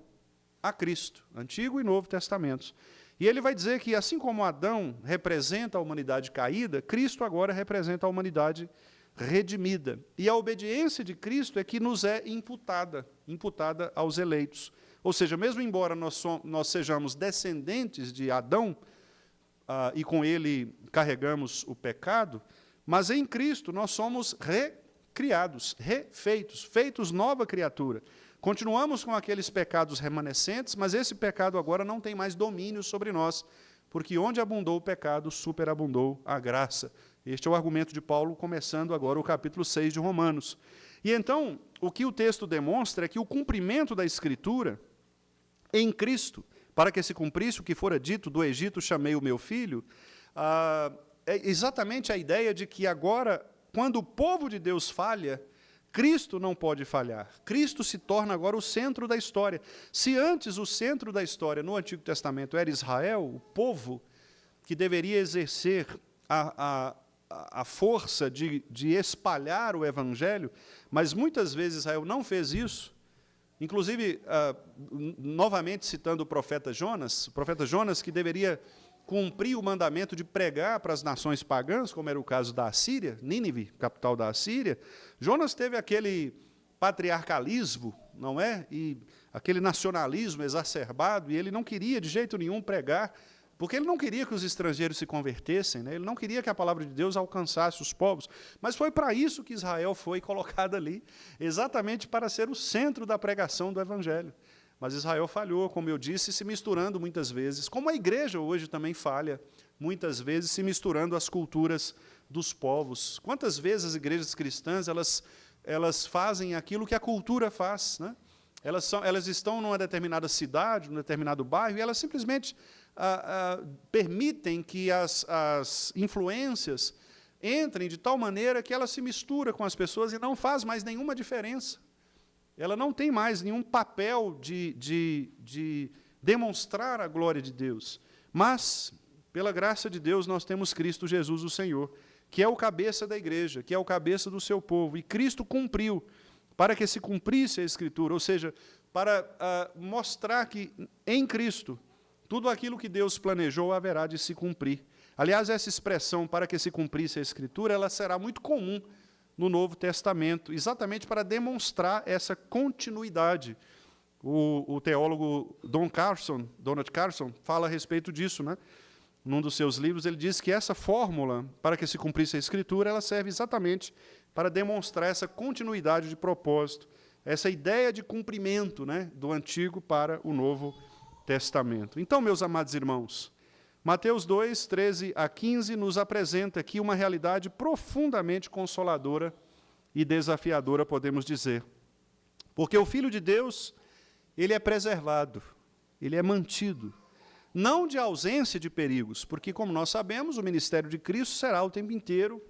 a Cristo, Antigo e Novo Testamentos. E ele vai dizer que, assim como Adão representa a humanidade caída, Cristo agora representa a humanidade redimida. E a obediência de Cristo é que nos é imputada aos eleitos. Ou seja, mesmo embora nós sejamos descendentes de Adão, e com ele carregamos o pecado, mas em Cristo nós somos recriados, refeitos, feitos nova criatura. Continuamos com aqueles pecados remanescentes, mas esse pecado agora não tem mais domínio sobre nós, porque onde abundou o pecado, superabundou a graça. Este é o argumento de Paulo, começando agora o capítulo 6 de Romanos. E então, o que o texto demonstra é que o cumprimento da Escritura em Cristo, para que se cumprisse o que fora dito, do Egito chamei o meu filho, é exatamente a ideia de que agora, quando o povo de Deus falha, Cristo não pode falhar. Cristo se torna agora o centro da história. Se antes o centro da história no Antigo Testamento era Israel, o povo que deveria exercer a força de espalhar o Evangelho, mas muitas vezes Israel não fez isso. Inclusive, novamente citando o profeta Jonas que deveria cumprir o mandamento de pregar para as nações pagãs, como era o caso da Assíria, Nínive, capital da Assíria. Jonas teve aquele patriarcalismo, não é? E aquele nacionalismo exacerbado, e ele não queria de jeito nenhum pregar, porque ele não queria que os estrangeiros se convertessem, né? Ele não queria que a palavra de Deus alcançasse os povos, mas foi para isso que Israel foi colocado ali, exatamente para ser o centro da pregação do Evangelho. Mas Israel falhou, como eu disse, se misturando muitas vezes, como a igreja hoje também falha, muitas vezes se misturando às culturas dos povos. Quantas vezes as igrejas cristãs elas fazem aquilo que a cultura faz, né? Elas estão numa determinada cidade, num determinado bairro, e elas simplesmente permitem que as influências entrem de tal maneira que ela se mistura com as pessoas e não faz mais nenhuma diferença. Ela não tem mais nenhum papel de demonstrar a glória de Deus. Mas, pela graça de Deus, nós temos Cristo Jesus, o Senhor, que é o cabeça da igreja, que é o cabeça do seu povo. E Cristo cumpriu, para que se cumprisse a Escritura, ou seja, para mostrar que em Cristo, tudo aquilo que Deus planejou haverá de se cumprir. Aliás, essa expressão, para que se cumprisse a Escritura, ela será muito comum no Novo Testamento, exatamente para demonstrar essa continuidade. O teólogo Donald Carson, fala a respeito disso, né? Num dos seus livros, ele diz que essa fórmula, para que se cumprisse a Escritura, ela serve exatamente para demonstrar essa continuidade de propósito, essa ideia de cumprimento, né, do Antigo para o Novo Testamento. Então, meus amados irmãos, Mateus 2, 13 a 15, nos apresenta aqui uma realidade profundamente consoladora e desafiadora, podemos dizer. Porque o Filho de Deus, ele é preservado, ele é mantido, não de ausência de perigos, porque, como nós sabemos, o ministério de Cristo será o tempo inteiro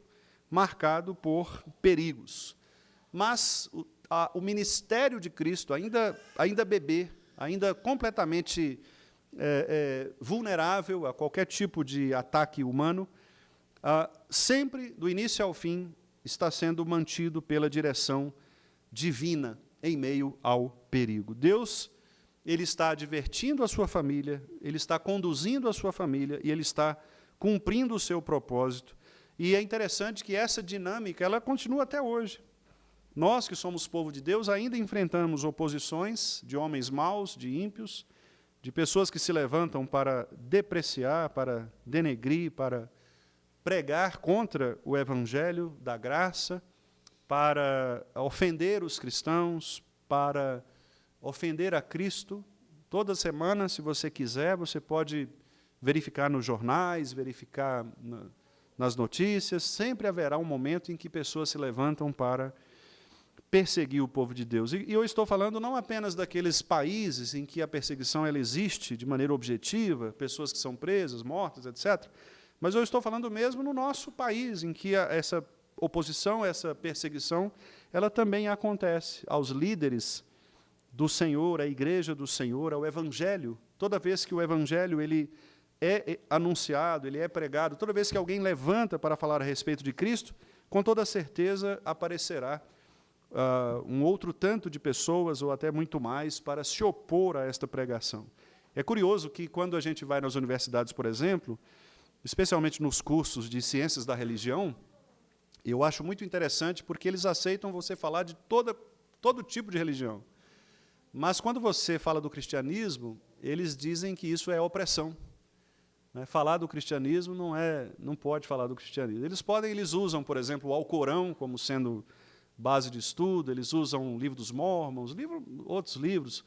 marcado por perigos. Mas o ministério de Cristo, ainda bebê, ainda completamente vulnerável a qualquer tipo de ataque humano, sempre, do início ao fim, está sendo mantido pela direção divina em meio ao perigo. Deus, ele está advertindo a sua família, ele está conduzindo a sua família e ele está cumprindo o seu propósito. E é interessante que essa dinâmica, ela continua até hoje. Nós, que somos povo de Deus, ainda enfrentamos oposições de homens maus, de ímpios, de pessoas que se levantam para depreciar, para denegrir, para pregar contra o evangelho da graça, para ofender os cristãos, para ofender a Cristo. Toda semana, se você quiser, você pode verificar nos jornais, verificar nas notícias, sempre haverá um momento em que pessoas se levantam para perseguir o povo de Deus. E eu estou falando não apenas daqueles países em que a perseguição ela existe de maneira objetiva, pessoas que são presas, mortas, etc., mas eu estou falando mesmo no nosso país, em que essa oposição, essa perseguição, ela também acontece aos líderes do Senhor, à igreja do Senhor, ao evangelho. Toda vez que o evangelho ele é anunciado, ele é pregado, toda vez que alguém levanta para falar a respeito de Cristo, com toda certeza aparecerá um outro tanto de pessoas, ou até muito mais, para se opor a esta pregação. É curioso que quando a gente vai nas universidades, por exemplo, especialmente nos cursos de ciências da religião, eu acho muito interessante porque eles aceitam você falar de todo tipo de religião. Mas quando você fala do cristianismo, eles dizem que isso é opressão. Falar do cristianismo não pode falar do cristianismo. Eles usam, por exemplo, o Alcorão como sendo base de estudo, eles usam o livro dos Mormons, outros livros,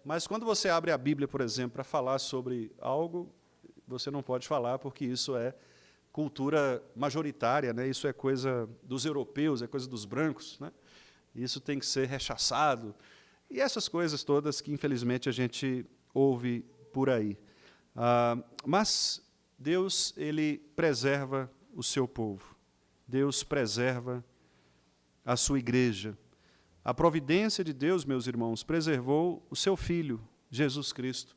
mas quando você abre a Bíblia, por exemplo, para falar sobre algo, você não pode falar porque isso é cultura majoritária, né? Isso é coisa dos europeus, é coisa dos brancos, né? Isso tem que ser rechaçado. E essas coisas todas que, infelizmente, a gente ouve por aí. Mas Deus, ele preserva o seu povo. Deus preserva a sua igreja. A providência de Deus, meus irmãos, preservou o seu Filho, Jesus Cristo.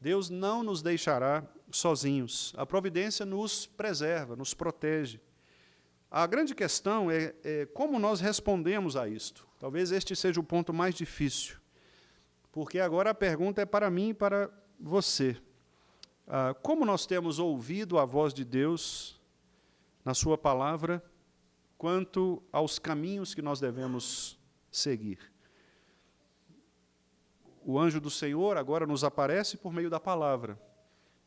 Deus não nos deixará sozinhos. A providência nos preserva, nos protege. A grande questão é como nós respondemos a isto. Talvez este seja o ponto mais difícil, porque agora a pergunta é para mim e para você. Como nós temos ouvido a voz de Deus na sua palavra, quanto aos caminhos que nós devemos seguir? O anjo do Senhor agora nos aparece por meio da palavra.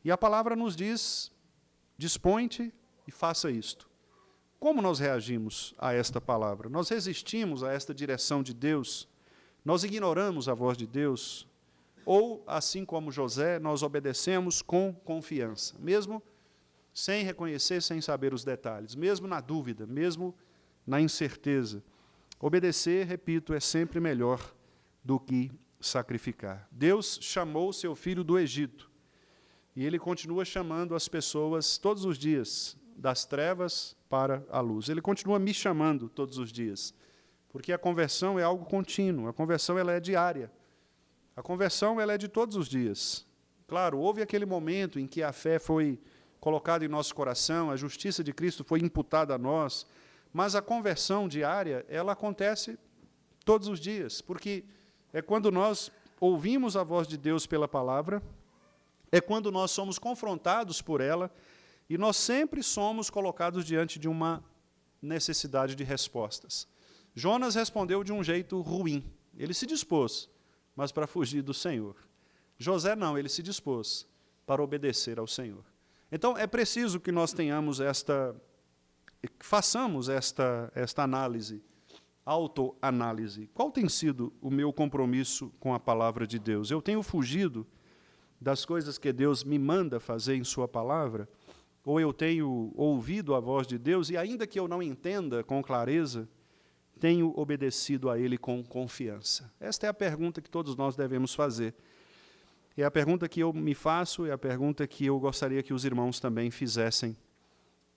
E a palavra nos diz, dispõe-te e faça isto. Como nós reagimos a esta palavra? Nós resistimos a esta direção de Deus? Nós ignoramos a voz de Deus? Ou, assim como José, nós obedecemos com confiança, mesmo sem reconhecer, sem saber os detalhes, mesmo na dúvida, mesmo na incerteza? Obedecer, repito, é sempre melhor do que sacrificar. Deus chamou seu filho do Egito, e ele continua chamando as pessoas todos os dias, das trevas para a luz. Ele continua me chamando todos os dias, porque a conversão é algo contínuo, a conversão ela é diária, a conversão ela é de todos os dias. Claro, houve aquele momento em que a fé foi colocada em nosso coração, a justiça de Cristo foi imputada a nós, mas a conversão diária, ela acontece todos os dias, porque é quando nós ouvimos a voz de Deus pela palavra, é quando nós somos confrontados por ela, e nós sempre somos colocados diante de uma necessidade de respostas. Jonas respondeu de um jeito ruim. Ele se dispôs, mas para fugir do Senhor. José não, ele se dispôs para obedecer ao Senhor. Então, é preciso que nós façamos esta análise, autoanálise. Qual tem sido o meu compromisso com a palavra de Deus? Eu tenho fugido das coisas que Deus me manda fazer em sua palavra? Ou eu tenho ouvido a voz de Deus e, ainda que eu não entenda com clareza, tenho obedecido a Ele com confiança? Esta é a pergunta que todos nós devemos fazer. É a pergunta que eu me faço, é a pergunta que eu gostaria que os irmãos também fizessem,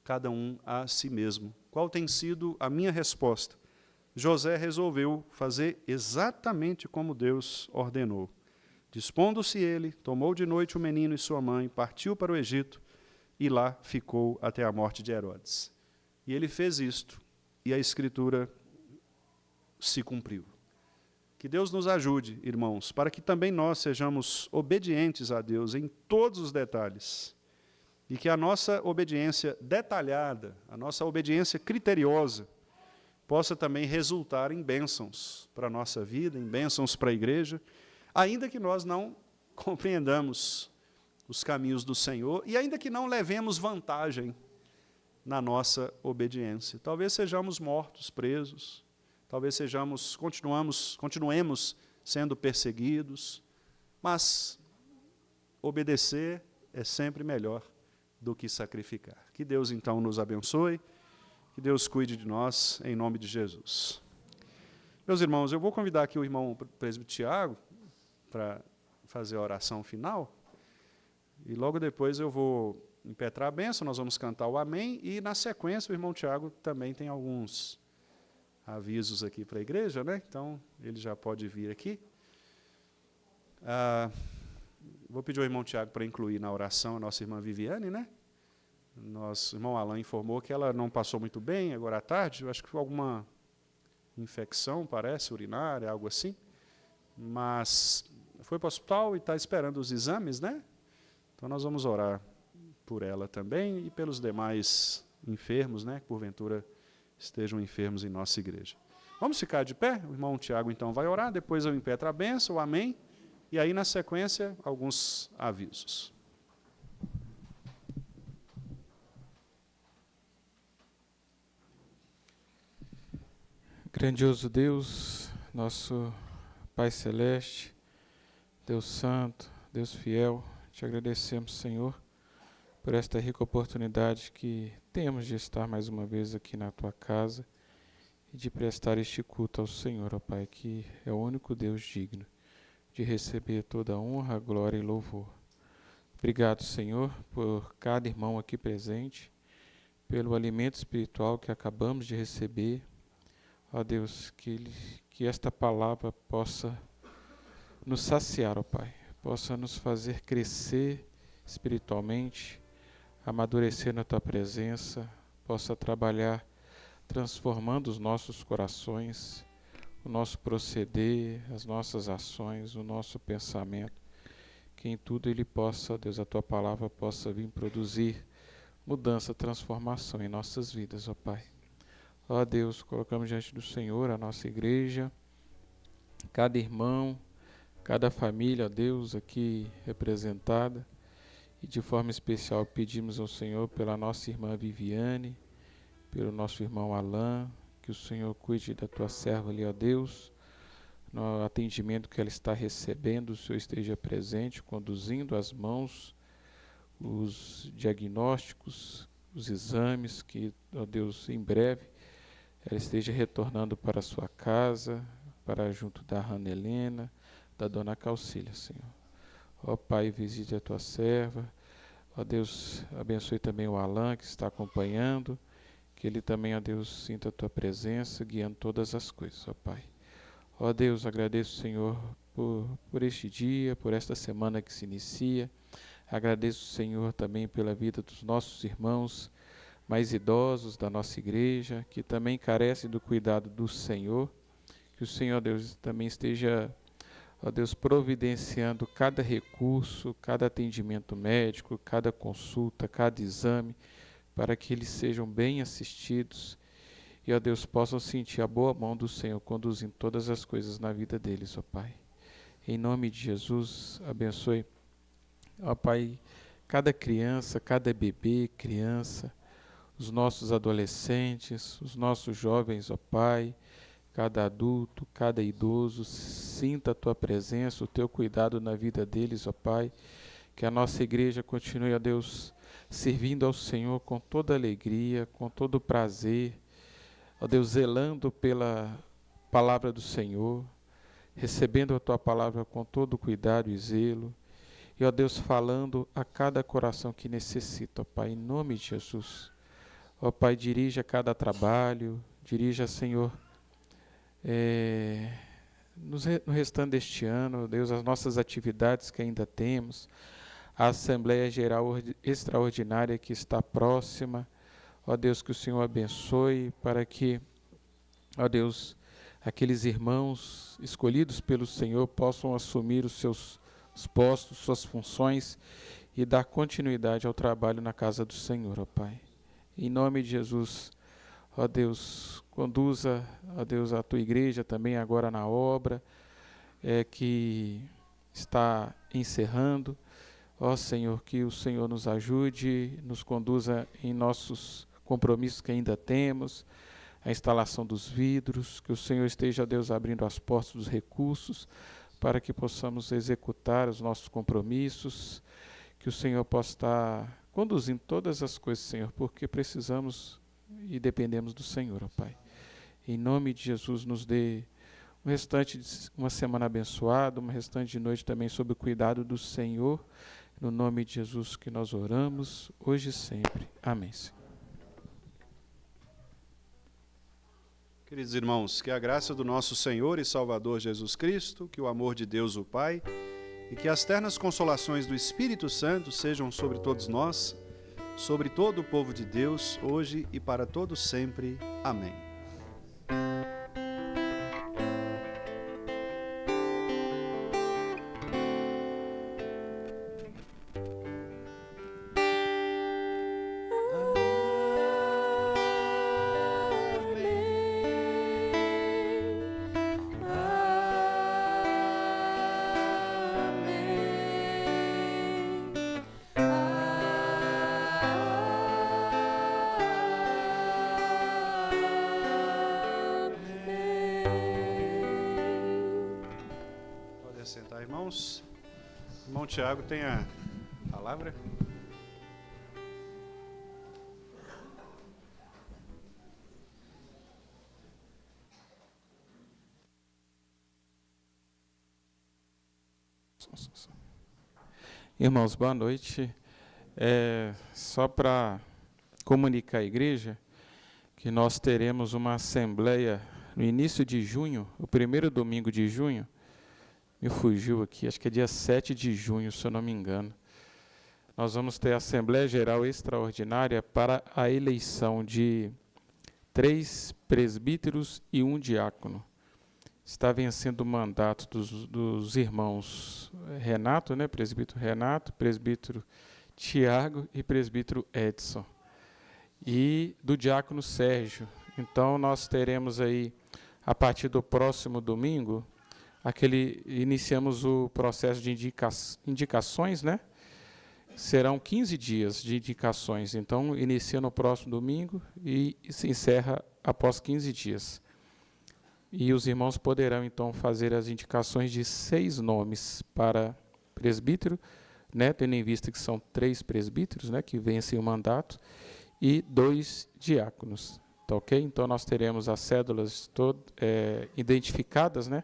cada um a si mesmo. Qual tem sido a minha resposta? José resolveu fazer exatamente como Deus ordenou. Dispondo-se ele, tomou de noite o menino e sua mãe, partiu para o Egito e lá ficou até a morte de Herodes. E ele fez isto, e a Escritura se cumpriu. Que Deus nos ajude, irmãos, para que também nós sejamos obedientes a Deus em todos os detalhes. E que a nossa obediência detalhada, a nossa obediência criteriosa, possa também resultar em bênçãos para a nossa vida, em bênçãos para a igreja, ainda que nós não compreendamos os caminhos do Senhor e ainda que não levemos vantagem na nossa obediência. Talvez sejamos mortos, presos, talvez continuemos sendo perseguidos, mas obedecer é sempre melhor do que sacrificar. Que Deus, então, nos abençoe, que Deus cuide de nós, em nome de Jesus. Meus irmãos, eu vou convidar aqui o irmão presbítero Tiago para fazer a oração final, e logo depois eu vou impetrar a bênção, nós vamos cantar o amém, e na sequência o irmão Tiago também tem alguns avisos aqui para a igreja, né? Então ele já pode vir aqui. Vou pedir ao irmão Tiago para incluir na oração a nossa irmã Viviane, né? Nosso irmão Alain informou que ela não passou muito bem agora à tarde, eu acho que foi alguma infecção, parece, urinária, algo assim, mas foi para o hospital e está esperando os exames, né? Então nós vamos orar por ela também e pelos demais enfermos, né? Que porventura estejam enfermos em nossa igreja. Vamos ficar de pé? O irmão Tiago então vai orar, depois eu impetro a bênção, o amém, e aí na sequência alguns avisos. Grandioso Deus, nosso Pai Celeste, Deus Santo, Deus fiel, te agradecemos, Senhor, por esta rica oportunidade que temos de estar mais uma vez aqui na Tua casa e de prestar este culto ao Senhor, ó Pai, que é o único Deus digno de receber toda a honra, glória e louvor. Obrigado, Senhor, por cada irmão aqui presente, pelo alimento espiritual que acabamos de receber. Ó Deus, que esta palavra possa nos saciar, ó Pai, possa nos fazer crescer espiritualmente, amadurecer na Tua presença, possa trabalhar transformando os nossos corações, o nosso proceder, as nossas ações, o nosso pensamento, que em tudo Ele possa, Deus, a Tua palavra possa vir produzir mudança, transformação em nossas vidas, ó Pai. Ó Deus, colocamos diante do Senhor a nossa igreja, cada irmão, cada família, ó Deus, aqui representada, e de forma especial pedimos ao Senhor pela nossa irmã Viviane, pelo nosso irmão Alain, que o Senhor cuide da Tua serva ali, ó Deus, no atendimento que ela está recebendo, o Senhor esteja presente, conduzindo as mãos, os diagnósticos, os exames, que, ó Deus, em breve ela esteja retornando para a sua casa, para junto da Ana Helena, da Dona Calcília, Senhor. Ó Pai, visite a Tua serva. Ó Deus, abençoe também o Alain, que está acompanhando, que ele também, ó Deus, sinta a Tua presença, guiando todas as coisas, ó Pai. Ó Deus, agradeço, Senhor, por este dia, por esta semana que se inicia. Agradeço, Senhor, também pela vida dos nossos irmãos mais idosos da nossa igreja, que também carecem do cuidado do Senhor. Que o Senhor, Deus, também esteja, ó Deus, providenciando cada recurso, cada atendimento médico, cada consulta, cada exame, para que eles sejam bem assistidos e, ó Deus, possam sentir a boa mão do Senhor conduzindo todas as coisas na vida deles, ó Pai. Em nome de Jesus, abençoe, ó Pai, cada criança, cada bebê, criança, os nossos adolescentes, os nossos jovens, ó Pai, cada adulto, cada idoso, sinta a Tua presença, o Teu cuidado na vida deles, ó Pai, que a nossa igreja continue, ó Deus, servindo ao Senhor com toda alegria, com todo prazer, ó Deus, zelando pela palavra do Senhor, recebendo a Tua palavra com todo cuidado e zelo, e, ó Deus, falando a cada coração que necessita, ó Pai, em nome de Jesus. Ó Pai, dirija cada trabalho, dirija, Senhor, no restante deste ano, ó Deus, as nossas atividades que ainda temos, a Assembleia Geral Extraordinária que está próxima, ó Deus, que o Senhor abençoe para que, ó Deus, aqueles irmãos escolhidos pelo Senhor possam assumir os seus postos, suas funções e dar continuidade ao trabalho na casa do Senhor, ó Pai. Em nome de Jesus, ó Deus, conduza, ó Deus, a Tua igreja também agora na obra que está encerrando. Ó Senhor, que o Senhor nos ajude, nos conduza em nossos compromissos que ainda temos, a instalação dos vidros, que o Senhor esteja, Deus, abrindo as portas dos recursos para que possamos executar os nossos compromissos, que o Senhor possa estar conduzindo todas as coisas, Senhor, porque precisamos e dependemos do Senhor, ó Pai. Em nome de Jesus, nos dê um restante de uma semana abençoada, uma restante de noite também sob o cuidado do Senhor, no nome de Jesus que nós oramos, hoje e sempre. Amém, Senhor. Queridos irmãos, que a graça do nosso Senhor e Salvador Jesus Cristo, que o amor de Deus o Pai e que as ternas consolações do Espírito Santo sejam sobre todos nós, sobre todo o povo de Deus, hoje e para todos sempre. Amém. Sentar, irmãos. Irmão Tiago tem a palavra. Irmãos, boa noite. Só para comunicar à igreja que nós teremos uma assembleia no início de junho, o primeiro domingo de junho. Me fugiu aqui, acho que é dia 7 de junho, se eu não me engano. Nós vamos ter a Assembleia Geral Extraordinária para a eleição de 3 presbíteros e 1 diácono. Está vencendo o mandato dos irmãos Renato, né, presbítero Renato, presbítero Tiago e presbítero Edson. E do diácono Sérgio. Então, nós teremos aí, a partir do próximo domingo, iniciamos o processo de indicações, né? Serão 15 dias de indicações, então inicia no próximo domingo e se encerra após 15 dias. E os irmãos poderão então fazer as indicações de 6 nomes para presbítero, né? Tendo em vista que são 3 presbíteros, né? Que vencem o mandato, e 2 diáconos, tá ok? Então nós teremos as cédulas identificadas, né?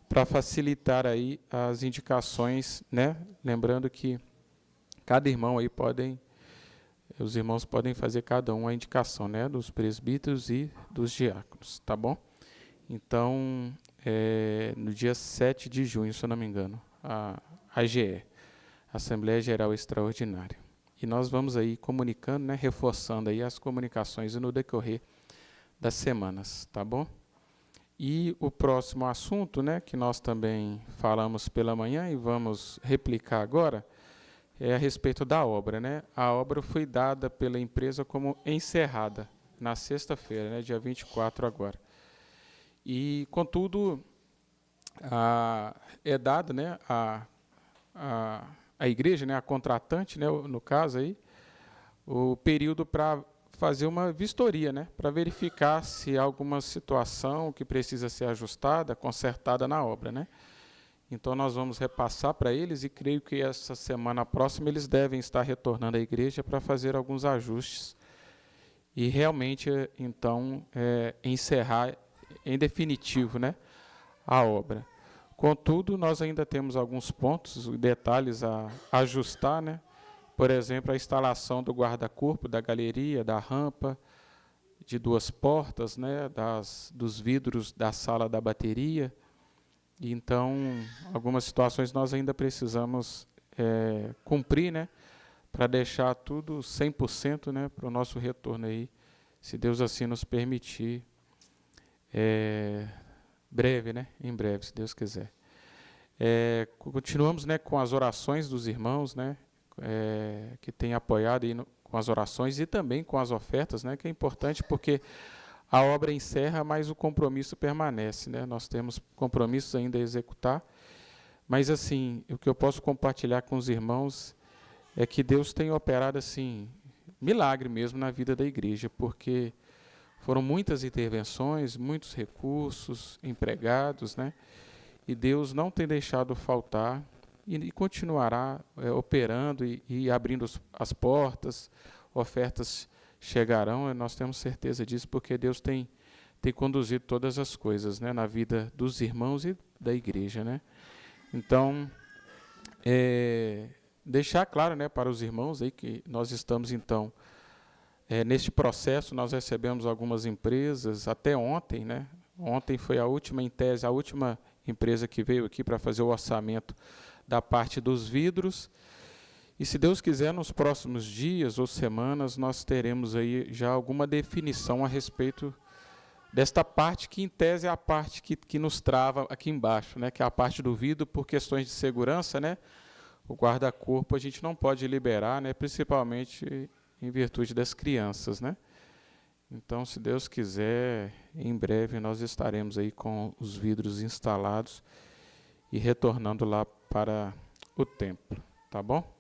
Para facilitar aí as indicações, né? Lembrando que cada irmão aí os irmãos podem fazer cada um a indicação, né? Dos presbíteros e dos diáconos, tá bom? Então, no dia 7 de junho, se eu não me engano, a AGE, Assembleia Geral Extraordinária. E nós vamos aí comunicando, né? Reforçando aí as comunicações no decorrer das semanas, tá bom? E o próximo assunto, né, que nós também falamos pela manhã e vamos replicar agora, é a respeito da obra, né? A obra foi dada pela empresa como encerrada, na sexta-feira, né, dia 24 agora. E, contudo, é dado, né, a igreja, né, a contratante, né, no caso aí, o período para fazer uma vistoria, né, para verificar se há alguma situação que precisa ser ajustada, consertada na obra, né. Então nós vamos repassar para eles e creio que essa semana próxima eles devem estar retornando à igreja para fazer alguns ajustes e realmente, então, encerrar em definitivo, né, a obra. Contudo, nós ainda temos alguns pontos, detalhes a ajustar, né? Por exemplo, a instalação do guarda-corpo, da galeria, da rampa, de 2 portas, né? Dos vidros da sala da bateria. E, então, algumas situações nós ainda precisamos cumprir, né? Para deixar tudo 100%, né? Para o nosso retorno aí, se Deus assim nos permitir. Breve, né? Em breve, se Deus quiser. Continuamos, né, com as orações dos irmãos, né, que têm apoiado aí com as orações e também com as ofertas, né, que é importante porque a obra encerra, mas o compromisso permanece, né? Nós temos compromissos ainda a executar, mas assim, o que eu posso compartilhar com os irmãos é que Deus tem operado assim milagre mesmo na vida da igreja, porque foram muitas intervenções, muitos recursos empregados, né? E Deus não tem deixado faltar e continuará operando e abrindo as portas, ofertas chegarão, nós temos certeza disso, porque Deus tem conduzido todas as coisas, né, na vida dos irmãos e da igreja, né? Então, deixar claro, né, para os irmãos aí que nós estamos, então, neste processo. Nós recebemos algumas empresas até ontem, né? Ontem foi a última, em tese, a última empresa que veio aqui para fazer o orçamento da parte dos vidros. E se Deus quiser, nos próximos dias ou semanas, nós teremos aí já alguma definição a respeito desta parte que, em tese, é a parte que nos trava aqui embaixo, né? Que é a parte do vidro, por questões de segurança, né? O guarda-corpo a gente não pode liberar, né? Principalmente em virtude das crianças, né? Então, se Deus quiser, em breve nós estaremos aí com os vidros instalados e retornando lá para o templo, tá bom?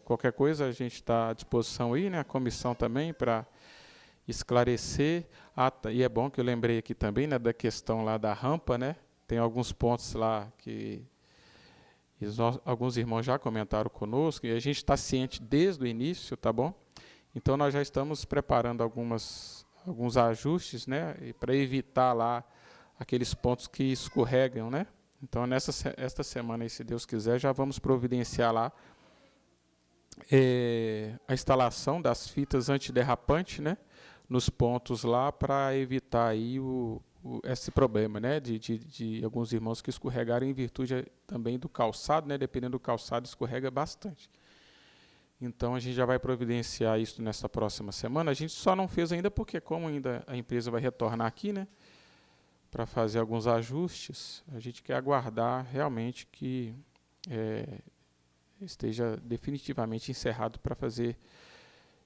Qualquer coisa a gente está à disposição aí, né? A comissão também para esclarecer. E é bom que eu lembrei aqui também, né, da questão lá da rampa, né? Tem alguns pontos lá que alguns irmãos já comentaram conosco e a gente está ciente desde o início, tá bom? Então nós já estamos preparando alguns ajustes, né, para evitar lá aqueles pontos que escorregam, né? Então esta semana, aí, se Deus quiser, já vamos providenciar lá a instalação das fitas antiderrapante, né, nos pontos lá para evitar aí esse problema, né, de alguns irmãos que escorregaram em virtude também do calçado, né, dependendo do calçado escorrega bastante. Então a gente já vai providenciar isso nessa próxima semana. A gente só não fez ainda porque, como ainda a empresa vai retornar aqui, né, para fazer alguns ajustes, a gente quer aguardar realmente que esteja definitivamente encerrado para fazer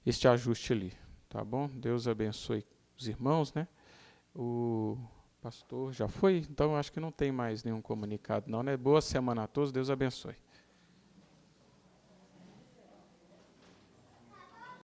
este ajuste ali, tá bom? Deus abençoe os irmãos, né? O pastor já foi, então acho que não tem mais nenhum comunicado não, né? Boa semana a todos, Deus abençoe.